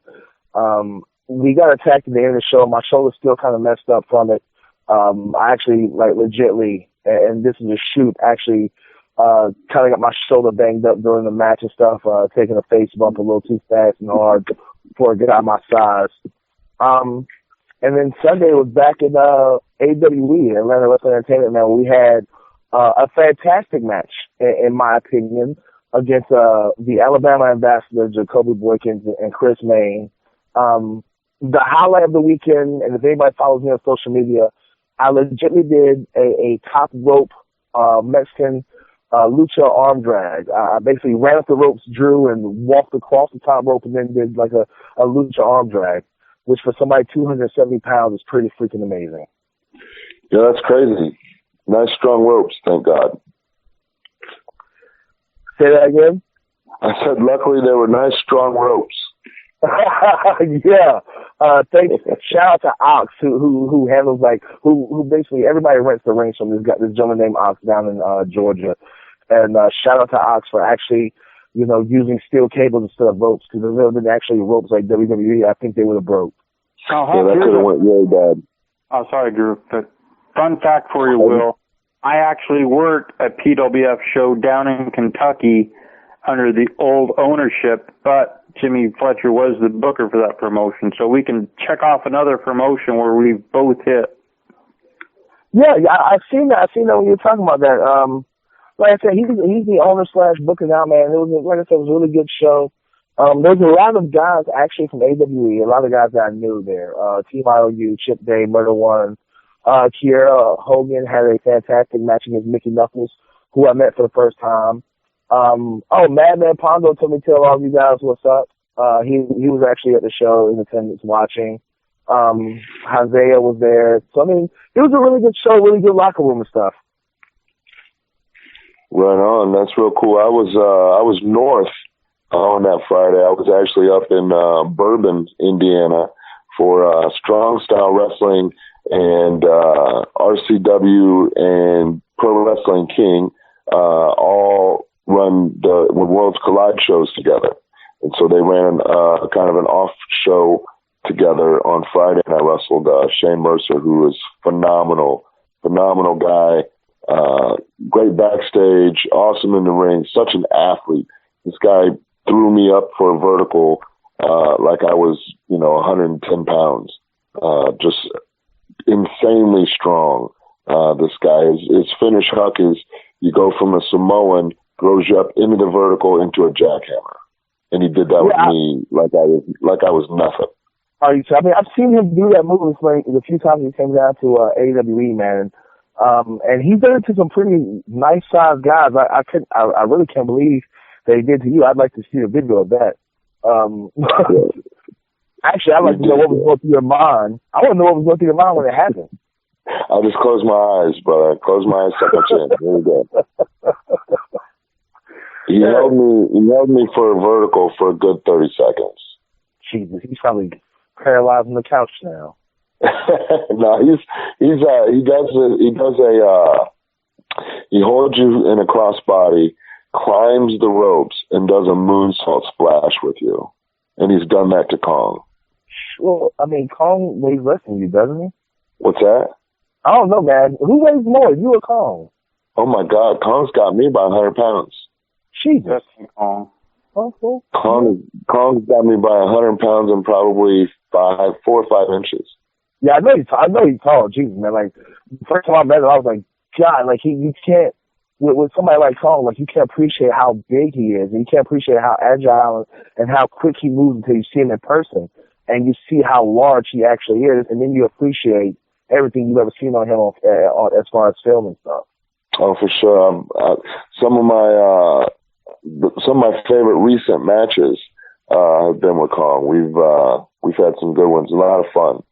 We got attacked at the end of the show. My shoulder's still kind of messed up from it. I actually, legitly, and this is a shoot, actually, kind of got my shoulder banged up during the match and stuff, taking a face bump a little too fast and hard before it got out of my size. And then Sunday was back in AWE, Atlanta Wrestling Entertainment, man. We had a fantastic match, in my opinion, against the Alabama ambassador, Jacoby Boykins and Chris Main. The highlight of the weekend, and if anybody follows me on social media, I legitimately did a top rope Mexican lucha arm drag. I basically ran up the ropes, Drew, and walked across the top rope and then did like a lucha arm drag, which for somebody 270 pounds is pretty freaking amazing. Yeah, that's crazy. Nice strong ropes, thank God. Say that again? I said, luckily there were nice, strong ropes. Yeah. Shout out to Ox, who handles who basically everybody rents the rings from this gentleman named Ox down in Georgia, and shout out to Ox for actually, using steel cables instead of ropes, because if there had been actually ropes like WWE, I think they would have broke. Yeah, that could have went really bad. Oh, sorry, Drew. But fun fact for you, Will, I actually worked a PWF show down in Kentucky under the old ownership, but Jimmy Fletcher was the booker for that promotion, so we can check off another promotion where we've both hit. Yeah, I've seen that. I've seen that when you were talking about that. Like I said, he's the owner / booker now, man. It was, like I said, it was a really good show. There's a lot of guys actually from AWE, a lot of guys that I knew there. Team IOU, Chip Day, Murder One, Kiera Hogan had a fantastic match against Mickey Knuckles, who I met for the first time. Madman Pongo told me to tell all of you guys what's up. He was actually at the show in attendance watching. Hosea was there. So, I mean, it was a really good show, really good locker room and stuff. Right on. That's real cool. I was north on that Friday. I was actually up in Bourbon, Indiana for Strong Style Wrestling and RCW and Pro Wrestling King all run the Worlds Collide shows together. And so they ran kind of an off show together on Friday, and I wrestled Shane Mercer, who is phenomenal guy, great backstage, awesome in the ring, such an athlete. This guy threw me up for a vertical like I was, 110 pounds, just insanely strong. This guy, his finish huck is you go from a Samoan, throws you up into the vertical into a jackhammer. And he did that with me like I was nothing. I mean, I've seen him do that move the few times he came down to AWE, man. And he's done it to some pretty nice sized guys. I really can't believe that he did to you. I'd like to see a video of that. Actually, I'd like to know what was going through your mind. I want to know what was going through your mind when it happened. I just closed my eyes, brother. Close my eyes, second chin. There you go. He held me for a vertical for a good 30 seconds. Jesus, he's probably paralyzed on the couch now. No, he holds you in a crossbody, climbs the ropes, and does a moonsault splash with you. And he's done that to Kong. Well, I mean, Kong weighs less than you, doesn't he? What's that? I don't know, man. Who weighs more, you or Kong? Oh my God, Kong's got me by 100 pounds. Jesus. Kong. Okay. Kong's got me by 100 pounds and probably 4 or 5 inches. Yeah, I know he's tall. Jesus, man. Like, the first time I met him, I was like, God, like, you can't, with somebody like Kong, like, you can't appreciate how big he is, and you can't appreciate how agile and how quick he moves until you see him in person, and you see how large he actually is, and then you appreciate everything you've ever seen on him on as far as film and stuff. Oh, for sure. Some of my favorite recent matches have been with Kong. We've had some good ones, a lot of fun.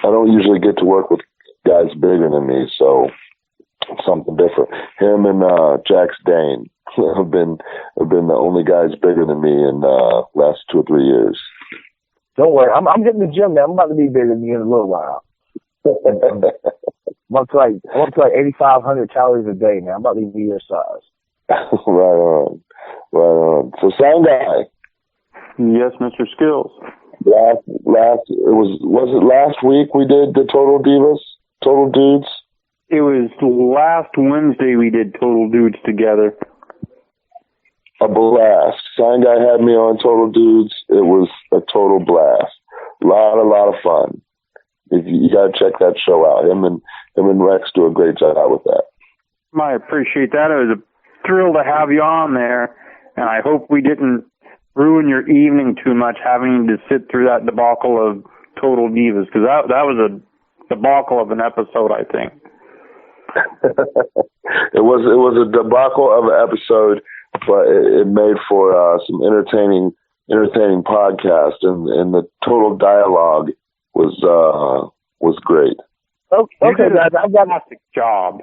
I don't usually get to work with guys bigger than me, so it's something different. Him and Jax Dane have been the only guys bigger than me in the last 2 or 3 years. Don't worry, I'm hitting the gym, man. I'm about to be bigger than you in a little while. I'm up to like 8,500 calories a day, man. I'm about to be your size. Right on. So, Sound Guy. Yes, Mr. Skills. Was it last week we did the Total Dudes? It was last Wednesday we did Total Dudes together. A blast. Sound Guy had me on Total Dudes. It was a total blast. A lot of fun. You gotta check that show out. Him and Rex do a great job with that. I appreciate that. It was a thrill to have you on there, and I hope we didn't ruin your evening too much having to sit through that debacle of Total Divas, because that was a debacle of an episode, I think. It was a debacle of an episode, but it made for some entertaining podcast, and the total dialogue was great. Okay, guys, I've got a fantastic job.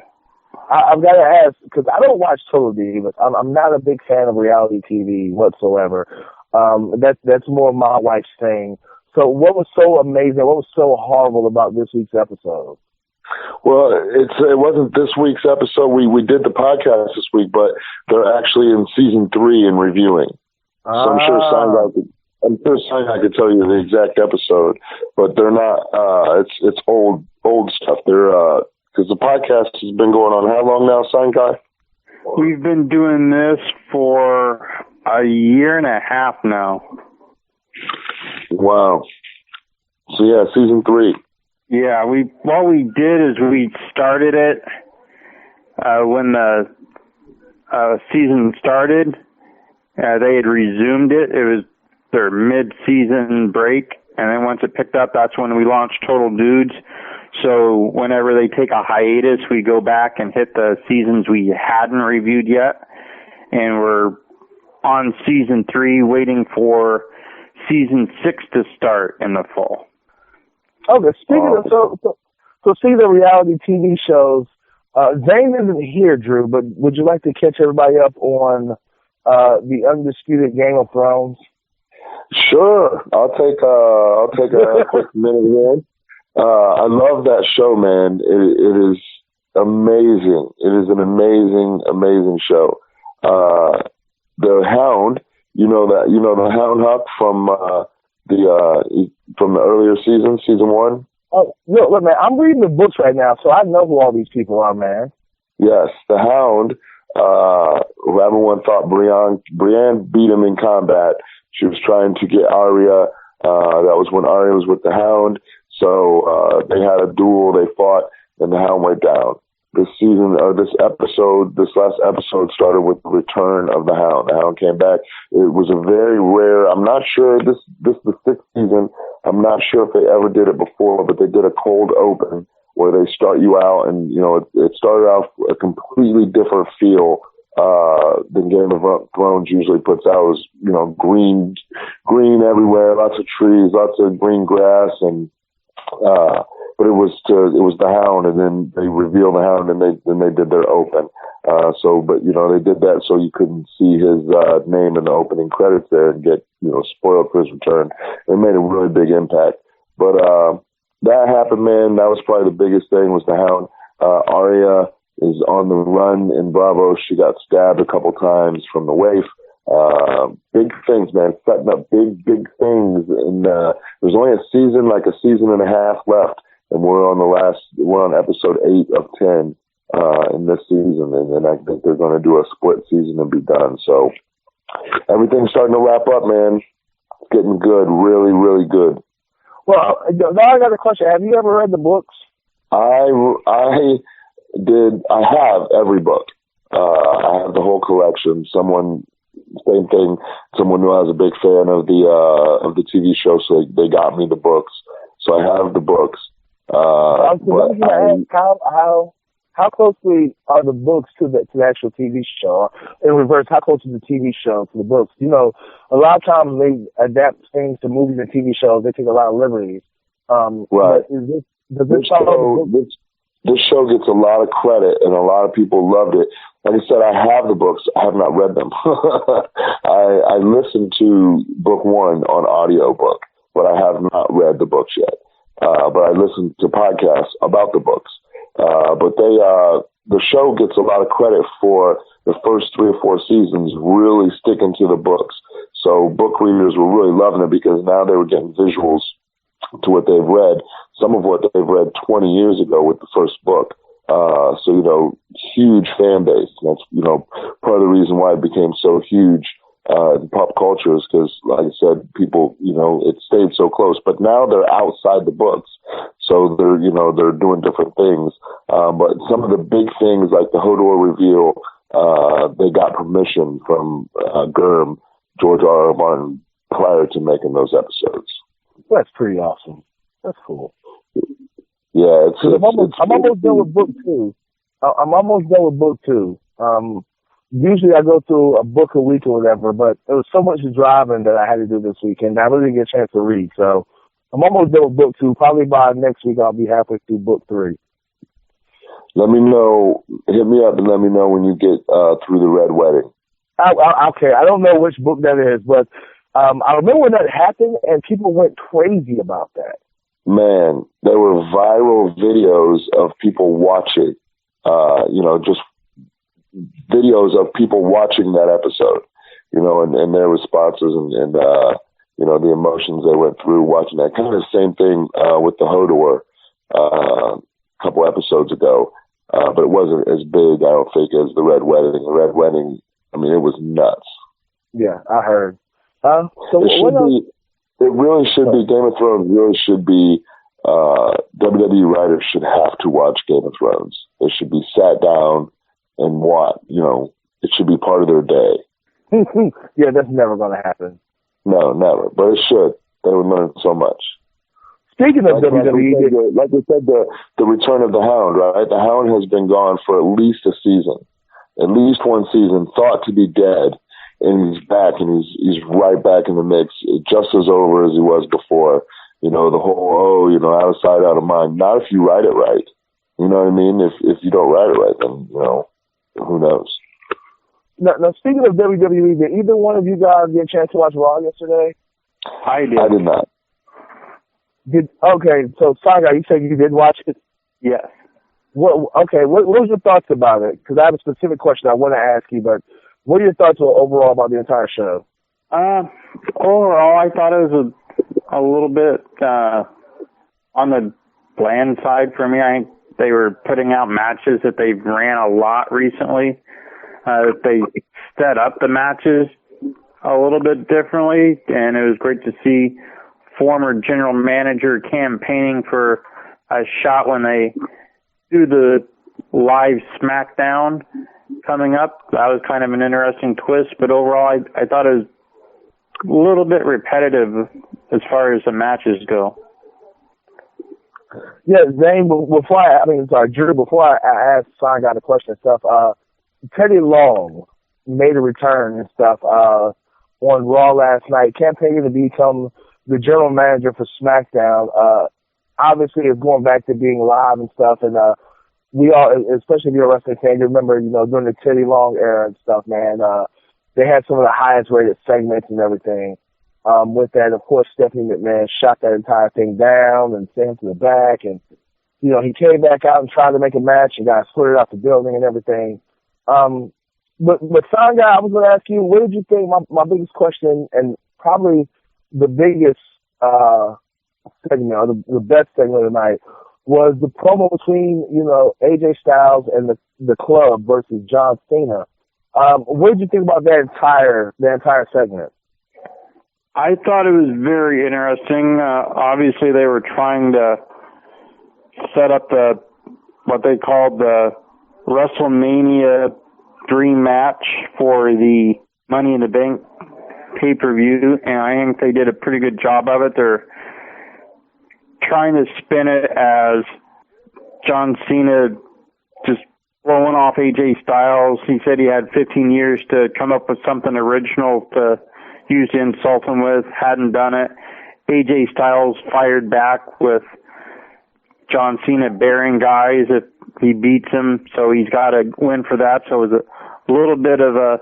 I've got to ask, because I don't watch Total Divas. I'm not a big fan of reality TV whatsoever. That's more my wife's thing. So what was so amazing, what was so horrible about this week's episode? Well, it wasn't this week's episode. We did the podcast this week, but they're actually in season 3 and reviewing. So I'm sure Sinai could tell you the exact episode, but they're not. It's old stuff. They're because the podcast has been going on how long now, Sinai? We've been doing this for a year and a half now. Wow. So yeah, season 3. Yeah, what we did is we started it when the season started. They had resumed it. It was their mid-season break, and then once it picked up, that's when we launched Total Dudes. So whenever they take a hiatus, we go back and hit the seasons we hadn't reviewed yet, and we're on season 3, waiting for season 6 to start in the fall. Okay, speaking of, so speaking of reality TV shows, Zane isn't here, Drew, but would you like to catch everybody up on the undisputed Game of Thrones? Sure. I'll take a quick minute here. I love that show, man. It is amazing. It is an amazing show. The Hound, you know the Hound Huck from the earlier season 1. Oh, look, man, I'm reading the books right now, so I know who all these people are, man. Yes, the Hound. Who everyone thought Brienne beat him in combat. She was trying to get Arya. That was when Arya was with the Hound. So they had a duel. They fought, and the Hound went down. This last episode started with the return of the Hound. The Hound came back. It was a very rare. I'm not sure this is the 6th season. I'm not sure if they ever did it before, but they did a cold open where they start you out, and it started off a completely different feel than Game of Thrones usually puts out. It was green everywhere, lots of trees, lots of green grass, and but it was the Hound, and then they revealed the Hound, and they did their open. They did that so you couldn't see his name in the opening credits there and get spoiled for his return. It made a really big impact, but that happened, man. That was probably the biggest thing, was the Hound. Arya is on the run in Bravo. She got stabbed a couple times from the waif. Big things, man, setting up big things. And there's only a season and a half left, and we're on episode 8 of 10 in this season, and I think they're going to do a split season and be done. So everything's starting to wrap up, man. It's getting good, really, really good. Well, now I got a question. Have you ever read the books? I did. I have every book. I have the whole collection. Same thing. Someone who I was a big fan of the TV show, so they got me the books. So I have the books. I was going to ask how closely are the books to the actual TV show? In reverse, how close is the TV show to the books? A lot of times they adapt things to movies and TV shows. They take a lot of liberties. Right. This show gets a lot of credit, and a lot of people loved it. Like I said, I have the books. I have not read them. I listened to book 1 on audiobook, but I have not read the books yet. But I listened to podcasts about the books. But the show gets a lot of credit for the first 3 or 4 seasons really sticking to the books. So book readers were really loving it because now they were getting visuals to what they've read, some of what they've read 20 years ago with the first book. Huge fan base. That's, part of the reason why it became so huge in pop culture is because, like I said, people, it stayed so close. But now they're outside the books, so they're doing different things. But some of the big things, like the Hodor reveal, they got permission from George R. R. Martin, prior to making those episodes. That's pretty awesome. That's cool. Yeah, I'm almost done with book 2. I'm almost done with book 2. Usually I go through a book a week or whatever, but there was so much driving that I had to do this weekend. I really didn't get a chance to read. So I'm almost done with book 2. Probably by next week I'll be halfway through book 3. Let me know. Hit me up and let me know when you get through the Red Wedding. Okay, I don't know which book that is, but I remember when that happened, and people went crazy about that. Man, there were viral videos of people watching, just videos of people watching that episode, and their responses and the emotions they went through watching that. Kind of the same thing with the Hodor a couple episodes ago, but it wasn't as big, I don't think, as the Red Wedding. The Red Wedding, I mean, it was nuts. Yeah, I heard. It really should be, Game of Thrones really should be, WWE writers should have to watch Game of Thrones. They should be sat down and watch, it should be part of their day. Yeah, that's never going to happen. No, never. But it should. They would learn so much. Speaking of WWE, like we said, the return of the Hound, right? The Hound has been gone for at least a season, at least one season, thought to be dead, and he's back, and he's right back in the mix, just as over as he was before. The whole, out of sight, out of mind. Not if you write it right. You know what I mean? If you don't write it right, then, who knows? Now, speaking of WWE, did either one of you guys get a chance to watch Raw yesterday? I did not. Okay, so Saga, you said you did watch it? Yes. What was your thoughts about it? Because I have a specific question I want to ask you, but what are your thoughts overall about the entire show? Overall, I thought it was a little bit on the bland side for me. I think they were putting out matches that they've ran a lot recently. They set up the matches a little bit differently, and it was great to see former general manager campaigning for a shot when they do the live SmackDown coming up. That was kind of an interesting twist, but overall I thought it was a little bit repetitive as far as the matches go. Yeah, Zane, Drew, before I ask Son got a question and stuff, Teddy Long made a return and stuff on Raw last night, campaigning to become the general manager for SmackDown. Obviously, it's going back to being live and stuff, and we all, especially if you're a wrestling fan, you remember, during the Teddy Long era and stuff, man, they had some of the highest rated segments and everything. With that, of course, Stephanie McMahon shot that entire thing down and sent him to the back, and, he came back out and tried to make a match and got escorted out the building and everything. But Sanga, I was going to ask you, what did you think, my biggest question, and probably the biggest segment, or the best segment of the night, was the promo between, AJ Styles and the Club versus John Cena. What did you think about that entire segment? I thought it was very interesting. Obviously, they were trying to set up what they called the WrestleMania dream match for the Money in the Bank pay-per-view, and I think they did a pretty good job of it. They're trying to spin it as John Cena just blowing off AJ Styles. He said he had 15 years to come up with something original to use to insult him with, hadn't done it. AJ Styles fired back with John Cena burying guys if he beats him, so he's got to win for that. So it was a little bit of a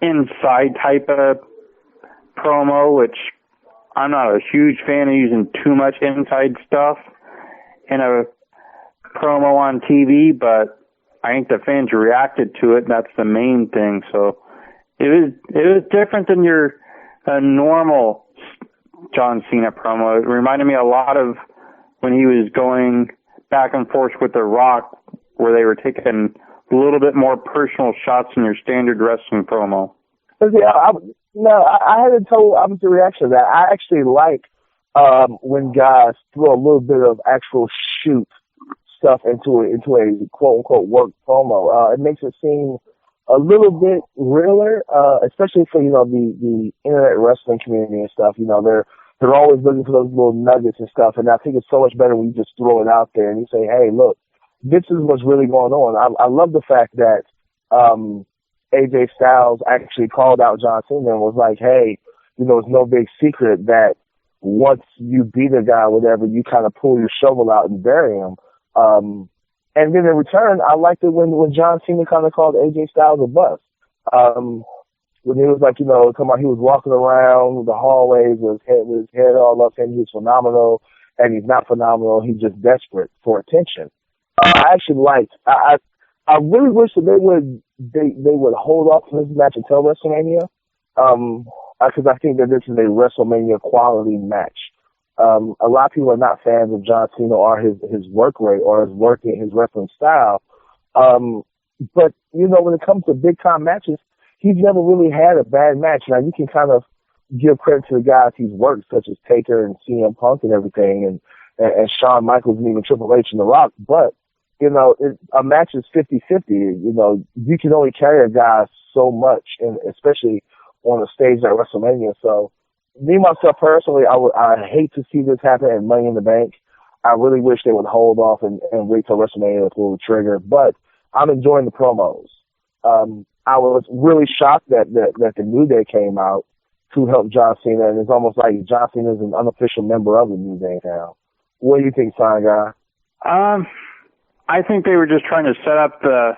inside type of promo, which I'm not a huge fan of using too much inside stuff in a promo on TV, but I think the fans reacted to it, and that's the main thing. So it was different than your normal John Cena promo. It reminded me a lot of when he was going back and forth with The Rock, where they were taking a little bit more personal shots than your standard wrestling promo. I had a total opposite reaction to that. I actually like when guys throw a little bit of actual shoot stuff into a quote unquote work promo. It makes it seem a little bit realer, especially for the internet wrestling community and stuff. They're always looking for those little nuggets and stuff, and I think it's so much better when you just throw it out there and you say, hey, look, this is what's really going on. I love the fact that AJ Styles actually called out John Cena and was like, hey, it's no big secret that once you beat a guy or whatever, you kind of pull your shovel out and bury him. And then in return, I liked it when John Cena kind of called AJ Styles a bust. When he was like, you know, come on, he was walking around the hallways with his head all up, saying he's phenomenal, and he's not phenomenal. He's just desperate for attention. I actually liked. I really wish that they would hold off on this match until WrestleMania, because I think that this is a WrestleMania quality match. A lot of people are not fans of John Cena or his work rate or his wrestling style. But you know, when it comes to big time matches, he's never really had a bad match. Now you can kind of give credit to the guys he's worked, such as Taker and CM Punk and everything, and Shawn Michaels and even Triple H and The Rock. But you know, a match is 50-50. You know, you can only carry a guy so much, and especially on a stage like WrestleMania. So, me myself personally, I hate to see this happen at Money in the Bank. I really wish they would hold off and wait till WrestleMania to pull the trigger. But I'm enjoying the promos. I was really shocked that the New Day came out to help John Cena, and it's almost like John Cena is an unofficial member of the New Day now. What do you think, Sign Guy? I think they were just trying to set up the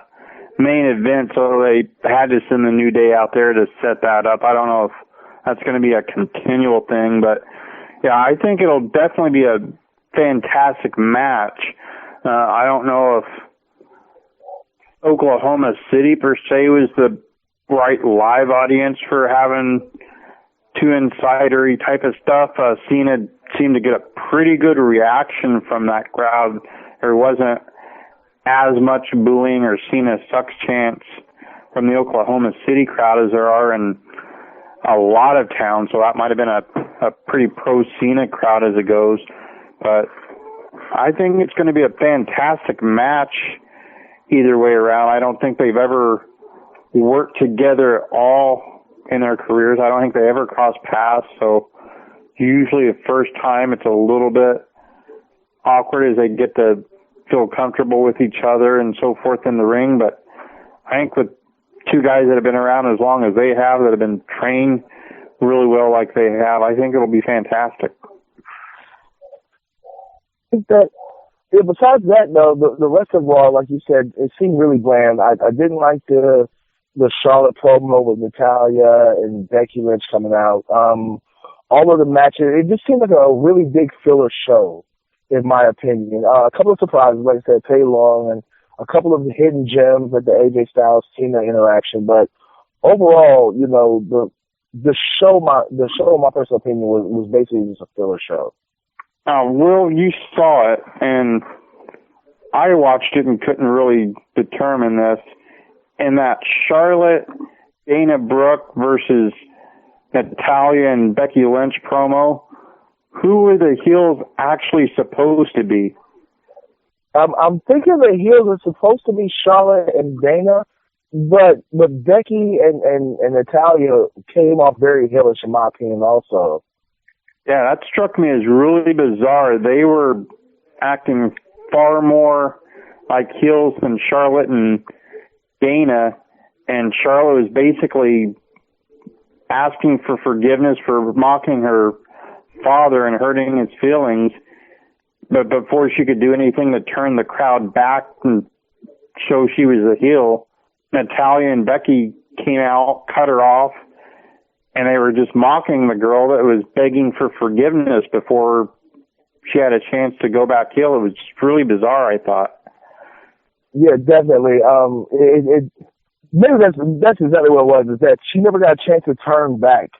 main event, so they had to send the New Day out there to set that up. I don't know if that's going to be a continual thing, but yeah, I think it'll definitely be a fantastic match. I don't know if Oklahoma City per se was the right live audience for having too insidery type of stuff. Cena seemed to get a pretty good reaction from that crowd. There wasn't as much booing or Cena sucks chants from the Oklahoma City crowd as there are in a lot of towns, so that might have been a pretty pro-Cena crowd as it goes. But I think it's going to be a fantastic match either way around. I don't think they've ever worked together at all in their careers. I don't think they ever crossed paths, so usually the first time it's a little bit awkward as they get to feel comfortable with each other and so forth in the ring. But I think with two guys that have been around as long as they have, that have been trained really well like they have, I think it'll be fantastic. I think that, yeah, besides that, though, the rest of Raw, like you said, it seemed really bland. I didn't like the Charlotte promo with Natalya and Becky Lynch coming out. All of the matches, it just seemed like a really big filler show, in my opinion. A couple of surprises, like I said, Tay Long, and a couple of hidden gems like the AJ Styles Cena interaction. But overall, you know, the show, in my personal opinion, was basically just a filler show. Will, you saw it, and I watched it and couldn't really determine this. In that Charlotte, Dana Brooke versus Natalya and Becky Lynch promo, who were the heels actually supposed to be? I'm thinking the heels are supposed to be Charlotte and Dana, but Becky and Natalya came off very heelish in my opinion also. Yeah, that struck me as really bizarre. They were acting far more like heels than Charlotte and Dana, and Charlotte was basically asking for forgiveness for mocking her father and hurting his feelings, but before she could do anything to turn the crowd back and show she was a heel, Natalya and Becky came out, cut her off, and they were just mocking the girl that was begging for forgiveness before she had a chance to go back heel. It was just really bizarre, I thought. Yeah, definitely. Maybe that's exactly what it was, is that she never got a chance to turn back.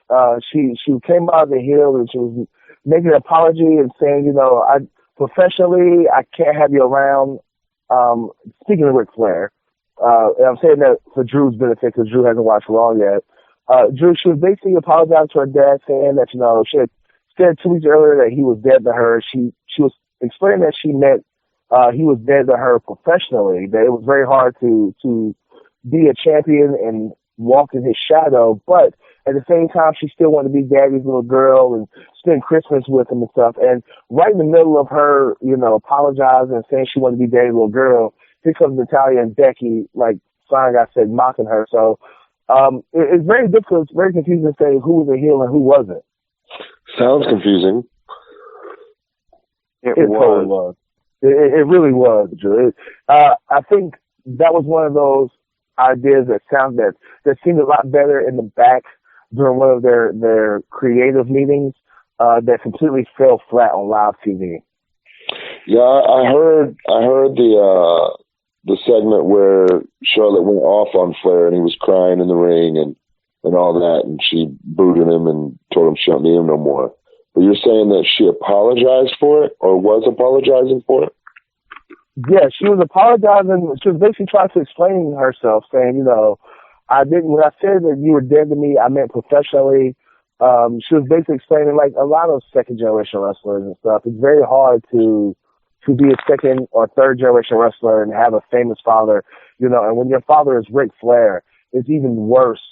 She came out of the heel and she was making an apology and saying, you know, professionally, I can't have you around. Speaking of Ric Flair, and I'm saying that for Drew's benefit because Drew hasn't watched Raw yet. Drew, she was basically apologizing to her dad, saying that, you know, she had said 2 weeks earlier that he was dead to her. She was explaining that she meant he was dead to her professionally, that it was very hard to be a champion and walk in his shadow, but at the same time, she still wanted to be Daddy's little girl and spend Christmas with him and stuff. And right in the middle of her, you know, apologizing and saying she wanted to be Daddy's little girl, here comes Natalya and Becky, like Simon I said, mocking her. So it's very difficult, it's very confusing to say who was a heel and who wasn't. Sounds confusing. It totally was. It really was, Drew. I think that was one of those ideas that seemed a lot better in the back during one of their creative meetings that completely fell flat on live TV. Yeah, I heard the segment where Charlotte went off on Flair and he was crying in the ring and all that, and she booted him and told him she don't need him no more. But you're saying that she apologized for it, or was apologizing for it? Yeah, she was apologizing. She was basically trying to explain herself, saying, when I said that you were dead to me, I meant professionally. She was basically explaining, like a lot of second generation wrestlers and stuff, it's very hard to be a second or third generation wrestler and have a famous father, and when your father is Ric Flair, it's even worse,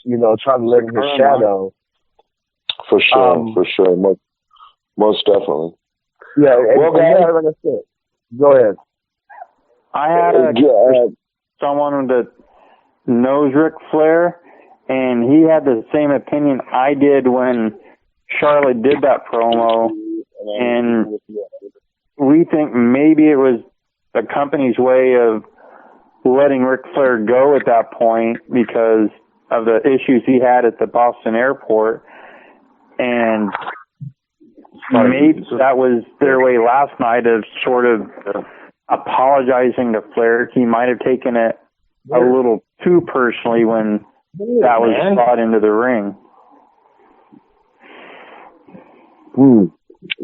trying to live in his shadow. For sure. Most definitely. Yeah, like I said, go ahead. I had someone that knows Ric Flair, and he had the same opinion I did when Charlotte did that promo, and we think maybe it was the company's way of letting Ric Flair go at that point because of the issues he had at the Boston airport, and maybe that was their way last night of sort of apologizing to Flair. He might have taken it a little too personally when that was brought into the ring.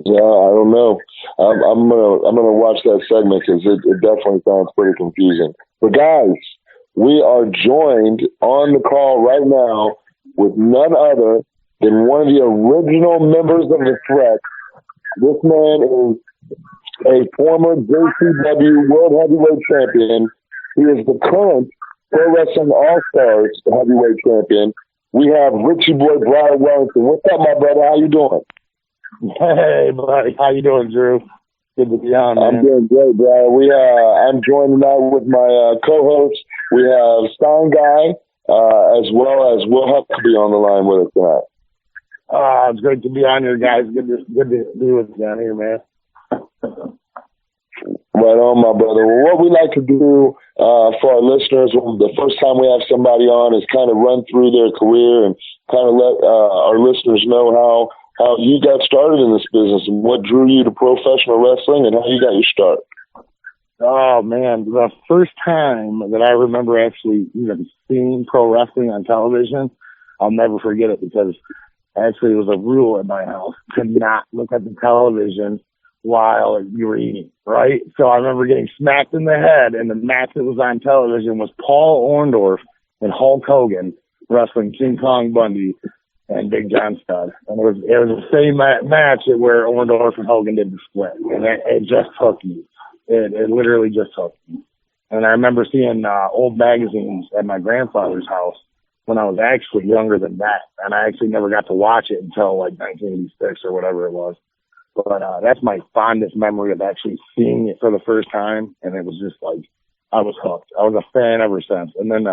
Yeah, I don't know. I'm gonna watch that segment because it definitely sounds pretty confusing. But guys, we are joined on the call right now with none other than one of the original members of the Threat. This man is a former JCW World Heavyweight Champion. He is the current Pro Wrestling All-Stars Heavyweight Champion. We have Richie Boy Breyer Wellington. What's up, my brother? How you doing? Hey, buddy. How you doing, Drew? Good to be on, man. I'm doing great, Brian. I'm joined tonight with my co-hosts. We have Stein Guy, as well as Will Huckabee on the line with us tonight. It's great to be on here, guys. Good to be with you down here, man. Right on, my brother. Well, what we like to do for our listeners, the first time we have somebody on, is kind of run through their career and kind of let our listeners know how you got started in this business and what drew you to professional wrestling and how you got your start. Oh, man. The first time that I remember actually even seeing pro wrestling on television, I'll never forget it because actually it was a rule at my house to not look at the television while you were eating, right? So I remember getting smacked in the head, and the match that was on television was Paul Orndorff and Hulk Hogan wrestling King Kong Bundy and Big John Studd. And it was the same match where Orndorff and Hogan did the split. And it just hooked me. It literally just hooked me. And I remember seeing old magazines at my grandfather's house when I was actually younger than that. And I actually never got to watch it until like 1986 or whatever it was. But that's my fondest memory of actually seeing it for the first time. And it was just like, I was hooked. I was a fan ever since. And then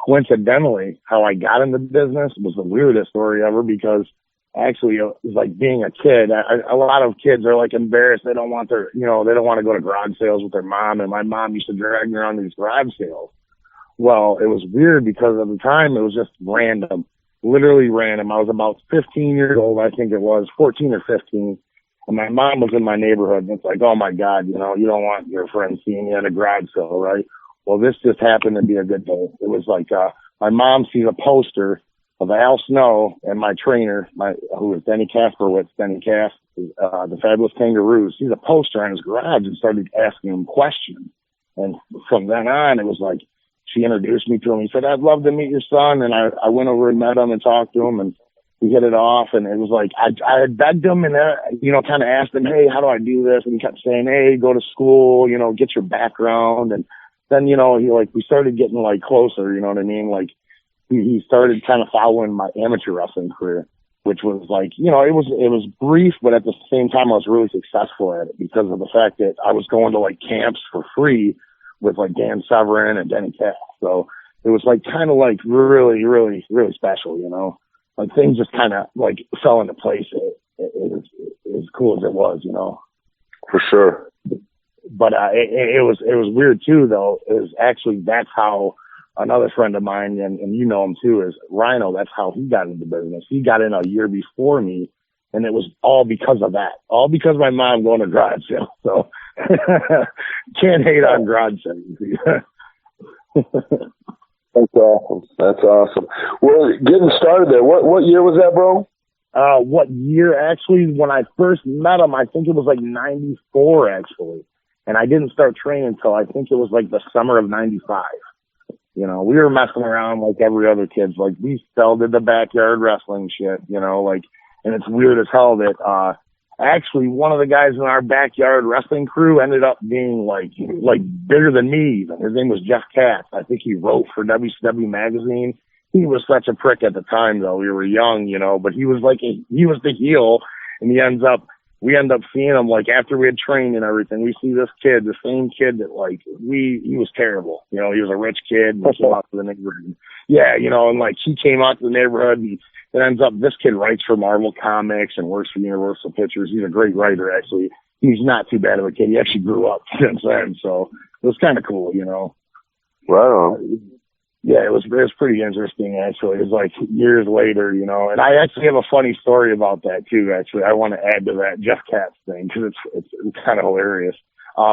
coincidentally, how I got into business was the weirdest story ever because actually it was like being a kid. A lot of kids are like embarrassed. They don't want they don't want to go to garage sales with their mom. And my mom used to drag me around these garage sales. Well, it was weird because at the time it was just random, literally random. I was about 15 years old, I think it was, 14 or 15. And my mom was in my neighborhood, and it's like, oh, my God, you don't want your friends seeing you at a garage sale, right? Well, this just happened to be a good day. It was like my mom sees a poster of Al Snow and my trainer, who is Denny Kasperwitz, the Fabulous Kangaroos. Sees a poster in his garage and started asking him questions. And from then on, it was like she introduced me to him. He said, I'd love to meet your son. And I went over and met him and talked to him, and we hit it off. And it was like I had begged him and, kind of asked him, hey, how do I do this? And he kept saying, hey, go to school, get your background. And then, we started getting like closer, you know what I mean? Like he started kind of following my amateur wrestling career, which was like, it was brief, but at the same time I was really successful at it because of the fact that I was going to like camps for free with like Dan Severin and Denny Cass. So it was like kind of like really, really, really special, like things just kind of like fell into place. As cool as it was, For sure. But it was weird too, though. Is actually that's how another friend of mine, and you know him too, is Rhino. That's how he got into business. He got in a year before me, and it was all because of that. All because of my mom going to garage sale. So can't hate on garage sales. That's awesome. That's awesome. Well, getting started there. What year was that, bro? What year? Actually, when I first met him, I think it was like 94, actually. And I didn't start training until I think it was like the summer of 95. You know, we were messing around like every other kid. Like, we still did the backyard wrestling shit, you know, like, and it's weird as hell that, actually one of the guys in our backyard wrestling crew ended up being like bigger than me even. His name was Jeff Katz. I think he wrote for WCW magazine. He was such a prick at the time, though. We were young, you know, but he was he was the heel, and we end up seeing him, like, after we had trained and everything. We see this kid, the same kid that, like, he was terrible. You know, he was a rich kid, and came out to the neighborhood. Yeah, you know, and, like, he came out to the neighborhood, and it ends up, this kid writes for Marvel Comics and works for Universal Pictures. He's a great writer, actually. He's not too bad of a kid. He actually grew up since then, so it was kind of cool, you know. Wow. Yeah, it was pretty interesting, actually. It was like years later, you know, and I actually have a funny story about that too, actually. I want to add to that Jeff Katz thing because it's kind of hilarious.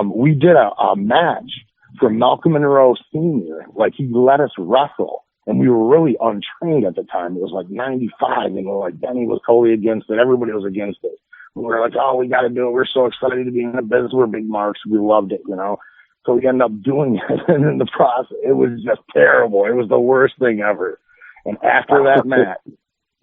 We did a match for Malcolm Monroe Sr. Like, he let us wrestle, and we were really untrained at the time. It was like 95, and we're like, Benny was totally against it. Everybody was against it. We were like, oh, we got to do it. We're so excited to be in the business. We're big marks. We loved it, you know. So we ended up doing it, and in the process, it was just terrible. It was the worst thing ever. And after that match,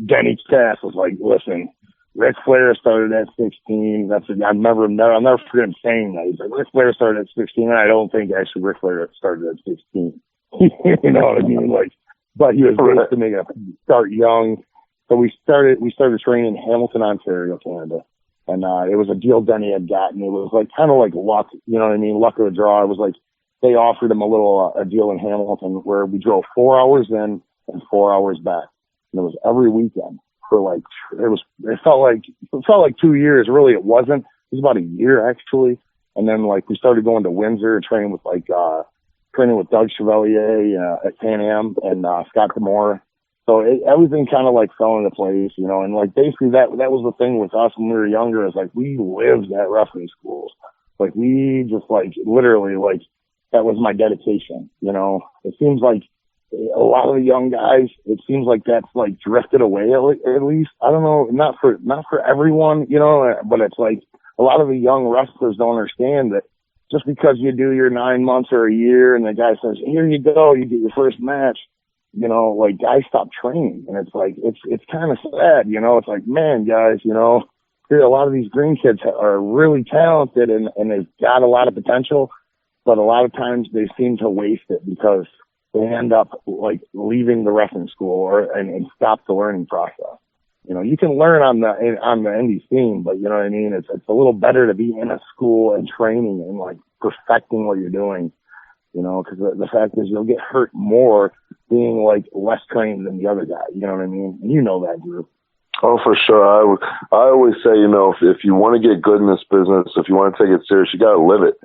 Denny Cass was like, listen, Ric Flair started at 16. I'll never forget him saying that. He's like, Ric Flair started at 16, and I don't think actually Ric Flair started at 16. You know what I mean? Like, but he was raised to make a start young. So we started training in Hamilton, Ontario, Canada. And it was a deal Denny had gotten. It was like kind of like luck, you know what I mean? Luck of the draw. It was like they offered him a deal in Hamilton where we drove 4 hours in and 4 hours back. And it was every weekend for like, it felt like 2 years. Really, it wasn't. It was about a year, actually. And then, like, we started going to Windsor and training with Doug Chevalier at Pan Am and Scott Demore. So everything kind of like fell into place, you know, and like basically that was the thing with us when we were younger, is like we lived at wrestling schools. Like, we just like literally, like, that was my dedication, you know. It seems like a lot of the young guys, it seems like that's like drifted away at least. I don't know, not for everyone, you know, but it's like a lot of the young wrestlers don't understand that just because you do your 9 months or a year and the guy says, here you go, you get your first match. You know, like, guys stop training, and it's like, it's kind of sad, you know. It's like, man, guys, you know, here, a lot of these green kids are really talented and they've got a lot of potential, but a lot of times they seem to waste it because they end up like leaving the wrestling school and stop the learning process. You know, you can learn on the indie scene, but you know what I mean? It's a little better to be in a school and training and like perfecting what you're doing. You know, because the fact is you'll get hurt more being like less trained than the other guy. You know what I mean? And you know that, Drew. Oh, for sure. I always say, you know, if you want to get good in this business, if you want to take it serious, you got to live it.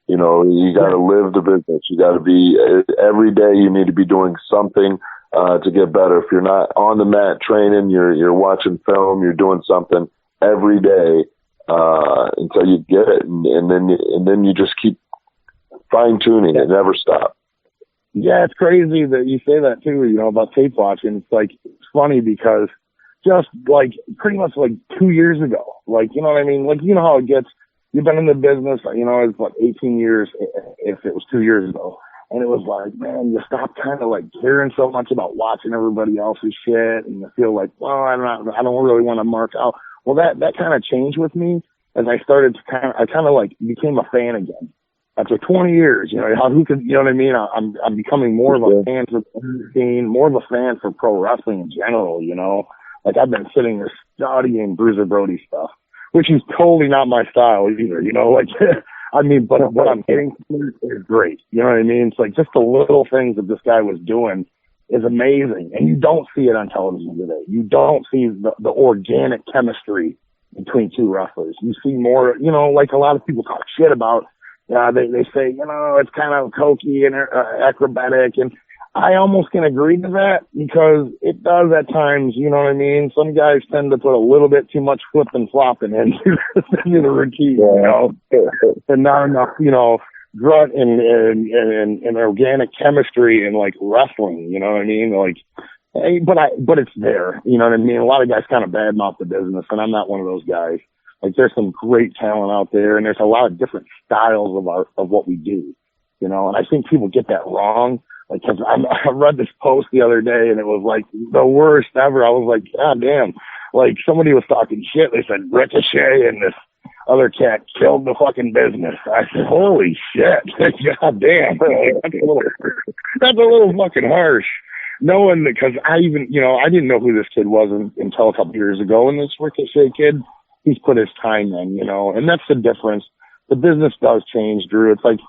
You know, you got to live the business. You got to be, every day you need to be doing something to get better. If you're not on the mat training, you're watching film, you're doing something every day until you get it, and then you just keep fine-tuning. It never stops. Yeah, it's crazy that you say that too, you know, about tape watching. It's like, it's funny because just like pretty much like 2 years ago, like, you know what I mean? Like, you know how it gets, you've been in the business, you know, it's like 18 years if it was 2 years ago. And it was like, man, you stop kind of like caring so much about watching everybody else's shit, and you feel like, well, I don't really want to mark out. Well, that kind of changed with me as I started to I kind of like became a fan again. After 20 years, you know, who could, you know what I mean? I'm becoming more of a fan for the scene, more of a fan for pro wrestling in general, you know? Like, I've been sitting there studying Bruiser Brody stuff, which is totally not my style either, you know? Like, I mean, but what I'm getting is great. You know what I mean? It's like just the little things that this guy was doing is amazing. And you don't see it on television today. You don't see the organic chemistry between two wrestlers. You see more, you know, like a lot of people talk shit about They say, you know, it's kind of cokey and acrobatic, and I almost can agree to that because it does at times, you know what I mean? Some guys tend to put a little bit too much flip and flopping into the routine, you know, and not enough, you know, grunt and organic chemistry and like wrestling, you know what I mean? Like, hey, but it's there, you know what I mean? A lot of guys kind of badmouth the business, and I'm not one of those guys. Like, there's some great talent out there, and there's a lot of different styles of what we do, you know, and I think people get that wrong. Like, cause I read this post the other day and it was like the worst ever. I was like, God damn. Like, somebody was talking shit. They said Ricochet and this other cat killed the fucking business. I said, holy shit. God damn. Like, that's a little fucking harsh. Knowing that, cause I didn't know who this kid was until a couple years ago. And this Ricochet kid, he's put his time in, you know, and that's the difference. The business does change, Drew. It's like,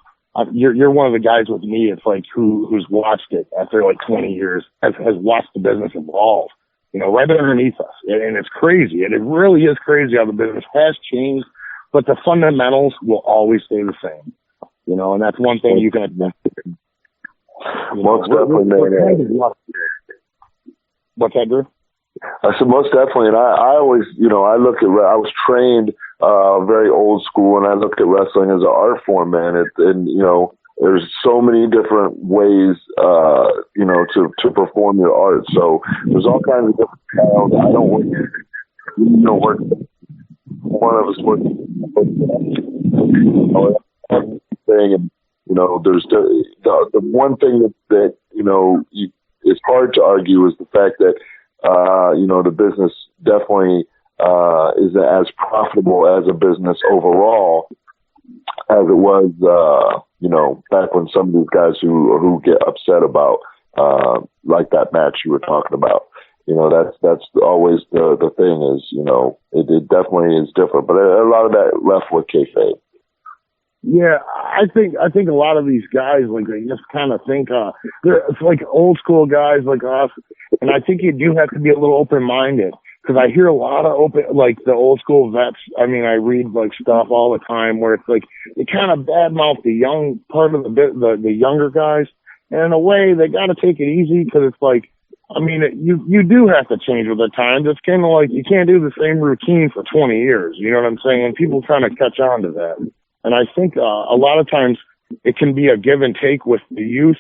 you're one of the guys with me. It's like who's watched it after like 20 years, has watched the business evolve, you know, right underneath us. And it's crazy. And it really is crazy how the business has changed, but the fundamentals will always stay the same, you know, and that's one thing you can admit. Most definitely. What's that, Drew? I said most definitely, and I always, you know, I was trained very old school, and I look at wrestling as an art form, man. And you know, there's so many different ways, you know, to perform your art. So there's all kinds of different styles. I don't work, you know, work. One of us works thing, and you know, there's the one thing that you know, it's hard to argue is the fact that. You know, the business definitely isn't as profitable as a business overall as it was, you know, back when some of these guys who get upset about, like that match you were talking about. You know, that's always the thing is, you know, it definitely is different. But a lot of that left with kayfabe. Yeah, I think a lot of these guys, like, they just kind of think, it's like old school guys like us. And I think you do have to be a little open-minded because I hear a lot of like the old school vets. I mean, I read like stuff all the time where it's like, they kind of badmouth the young part of the younger guys. And in a way, they got to take it easy because it's like, I mean, you do have to change with the times. It's kind of like you can't do the same routine for 20 years. You know what I'm saying? People kind of catch on to that. And I think a lot of times it can be a give and take with the youth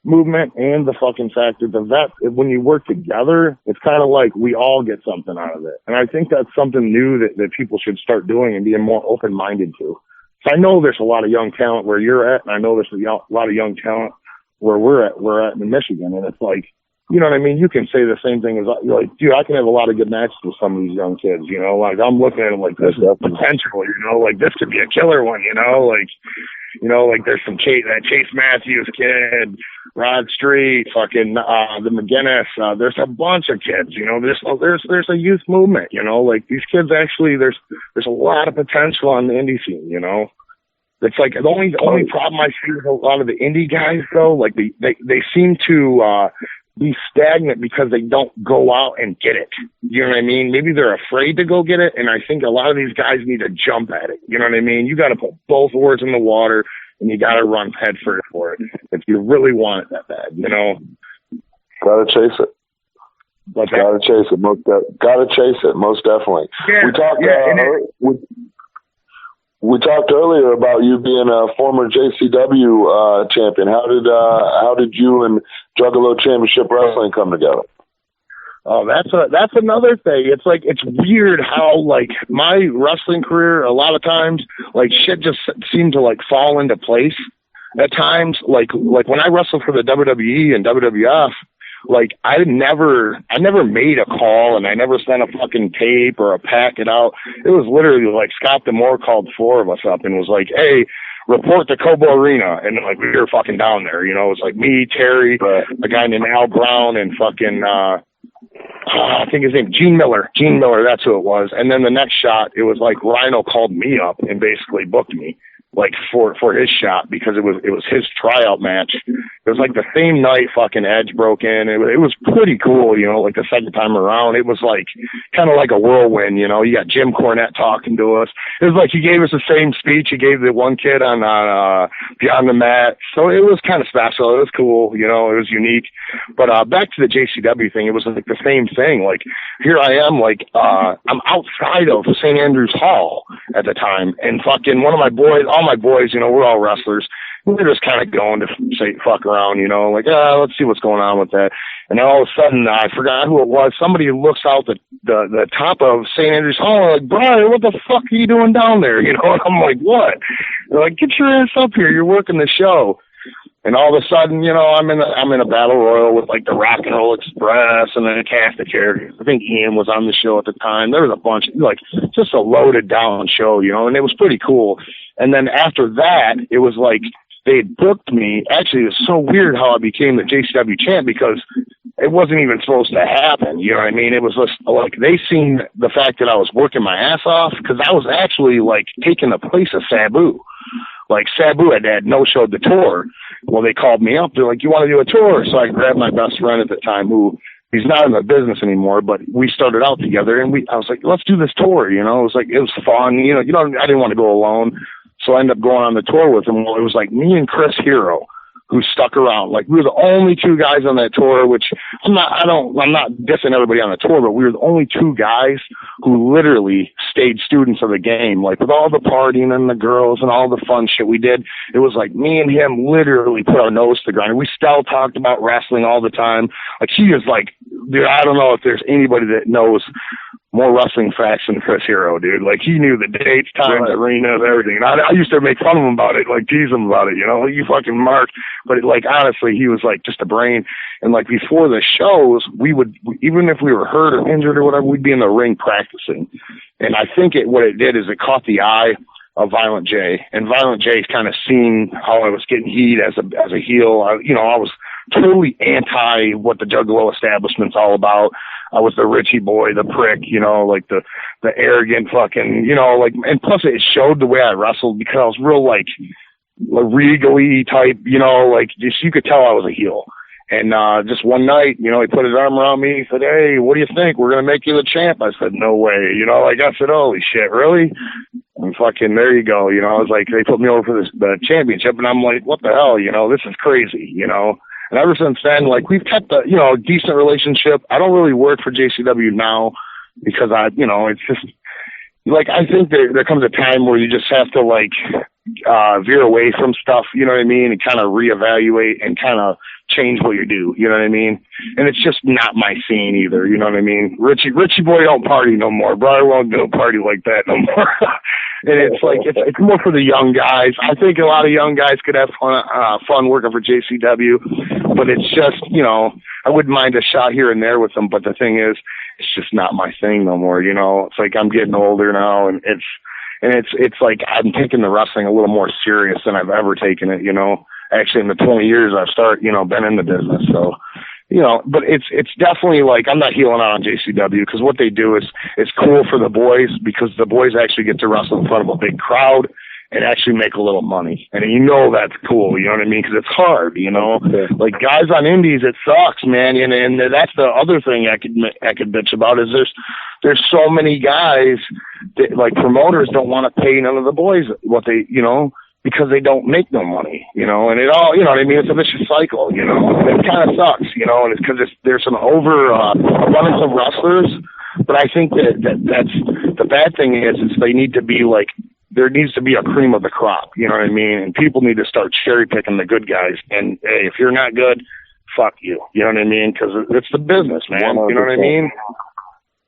movement and the fucking fact that the vet, when you work together, it's kind of like we all get something out of it. And I think that's something new that people should start doing and being more open-minded to. So I know there's a lot of young talent where you're at, and I know there's a lot of young talent where we're at in Michigan. And it's like, you know what I mean? You can say the same thing as, like, dude, I can have a lot of good matches with some of these young kids, you know? Like, I'm looking at it like, this is potential, you know? Like, this could be a killer one, you know? Like, you know, like, there's some Chase Matthews kid, Rod Street, fucking, the McGinnis, there's a bunch of kids, you know? There's a youth movement, you know? Like, these kids actually, there's a lot of potential on the indie scene, you know? It's like, the only problem I see with a lot of the indie guys, though, like, they seem to, be stagnant because they don't go out and get it. You know what I mean? Maybe they're afraid to go get it, and I think a lot of these guys need to jump at it. You know what I mean? You got to put both oars in the water, and you got to run head first for it if you really want it that bad, you know? Got to chase it. Got to chase it. Got to chase it, most definitely. Yeah, we talked earlier about you being a former JCW champion. How did you and Juggalo Championship Wrestling come together? Oh, that's another thing. It's like, it's weird how, like, my wrestling career, a lot of times, like, shit just seemed to, like, fall into place at times. Like when I wrestled for the WWE and WWF, like, I never made a call, and I never sent a fucking tape or a packet out. It was literally like Scott D'Amore called 4 of us up and was like, hey, report to Cobo Arena. And like, we were fucking down there, you know, it was like me, Terry, a guy named Al Brown, and fucking, I think his name, Gene Miller, that's who it was. And then the next shot, it was like Rhino called me up and basically booked me, like, for his shot, because it was his tryout match. It was like the same night fucking Edge broke in. It was pretty cool, you know, like the second time around. It was like kind of like a whirlwind, you know. You got Jim Cornette talking to us. It was like he gave us the same speech he gave the one kid on Beyond the Mat. So it was kind of special. It was cool, you know, it was unique. But back to the JCW thing, it was like the same thing. Like here I am, like I'm outside of St. Andrews Hall at the time, and fucking one of my boys, all my boys, you know, we're all wrestlers. We're just kind of going to say fuck around, you know, like, let's see what's going on with that. And then all of a sudden, I forgot who it was. Somebody looks out the top of St. Andrews Hall, like, Brian, what the fuck are you doing down there? You know, and I'm like, what? They're like, get your ass up here. You're working the show. And all of a sudden, you know, I'm in a battle royal with like the Rock and Roll Express and then a cast of characters. I think Ian was on the show at the time. There was a bunch, like just a loaded down show, you know, and it was pretty cool. And then after that, it was like they had booked me. Actually, it was so weird how I became the JCW champ because it wasn't even supposed to happen. You know what I mean? It was just like they seen the fact that I was working my ass off because I was actually like taking the place of Sabu. Like Sabu had no-showed the tour. Well, they called me up. They're like, you want to do a tour? So I grabbed my best friend at the time who he's not in the business anymore, but we started out together and I was like, let's do this tour. You know, it was fun. You know, I didn't want to go alone. So I ended up going on the tour with him. Well, it was like me and Chris Hero who stuck around. Like we were the only two guys on that tour, which I'm not dissing everybody on the tour, but we were the only two guys who literally stayed students of the game. Like with all the partying and the girls and all the fun shit we did, it was like me and him literally put our nose to the ground. We still talked about wrestling all the time. Like he was like, dude, I don't know if there's anybody that knows more wrestling facts than Chris Hero, dude. Like he knew the dates, times, arenas, everything. And I used to make fun of him about it, like tease him about it, you know, like you fucking Mark. But like honestly, he was like just a brain. And like before the shows, we would, even if we were hurt or injured or whatever, we'd be in the ring practicing. And I think what it did is it caught the eye of Violent J, and Violent J's kind of seen how I was getting heat as a heel. I was totally anti what the Juggalo establishment's all about. I was the Richie boy, the prick, you know, like the arrogant fucking, you know, like, and plus it showed the way I wrestled because I was real like regally type, you know, like just, you could tell I was a heel. And just one night, you know, he put his arm around me. He said, hey, what do you think? We're going to make you the champ. I said, no way. You know, like I said, holy shit, really? And fucking there you go. You know, I was like, they put me over for the championship. And I'm like, what the hell? You know, this is crazy, you know. And ever since then, like, we've kept a, you know, decent relationship. I don't really work for JCW now because it's just, like, I think there comes a time where you just have to, like, veer away from stuff, you know what I mean, and kind of reevaluate and kind of change what you do, you know what I mean? And it's just not my scene either, you know what I mean? Richie boy don't party no more. Breyer Wellington don't party like that no more. And it's like, it's more for the young guys. I think a lot of young guys could have fun working for JCW, but it's just, you know, I wouldn't mind a shot here and there with them, but the thing is, it's just not my thing no more, you know? It's like I'm getting older now, and it's like I'm taking the wrestling a little more serious than I've ever taken it, you know? Actually, in the 20 years I've been in the business, so, you know, but it's definitely like, I'm not healing out on JCW because what they do is, it's cool for the boys because the boys actually get to wrestle in front of a big crowd and actually make a little money. And you know that's cool, you know what I mean? Because it's hard, you know? Yeah. Like guys on indies, it sucks, man. And that's the other thing I could bitch about is there's so many guys that, like, promoters don't want to pay none of the boys what they, you know, because they don't make no money, you know, and it all, you know what I mean? It's a vicious cycle, you know, it kind of sucks, you know, and it's because there's some abundance of wrestlers, but I think that's the bad thing is they need to be like, there needs to be a cream of the crop, you know what I mean? And people need to start cherry picking the good guys. And hey, if you're not good, fuck you. You know what I mean? Because it's the business, man. 100%. You know what I mean?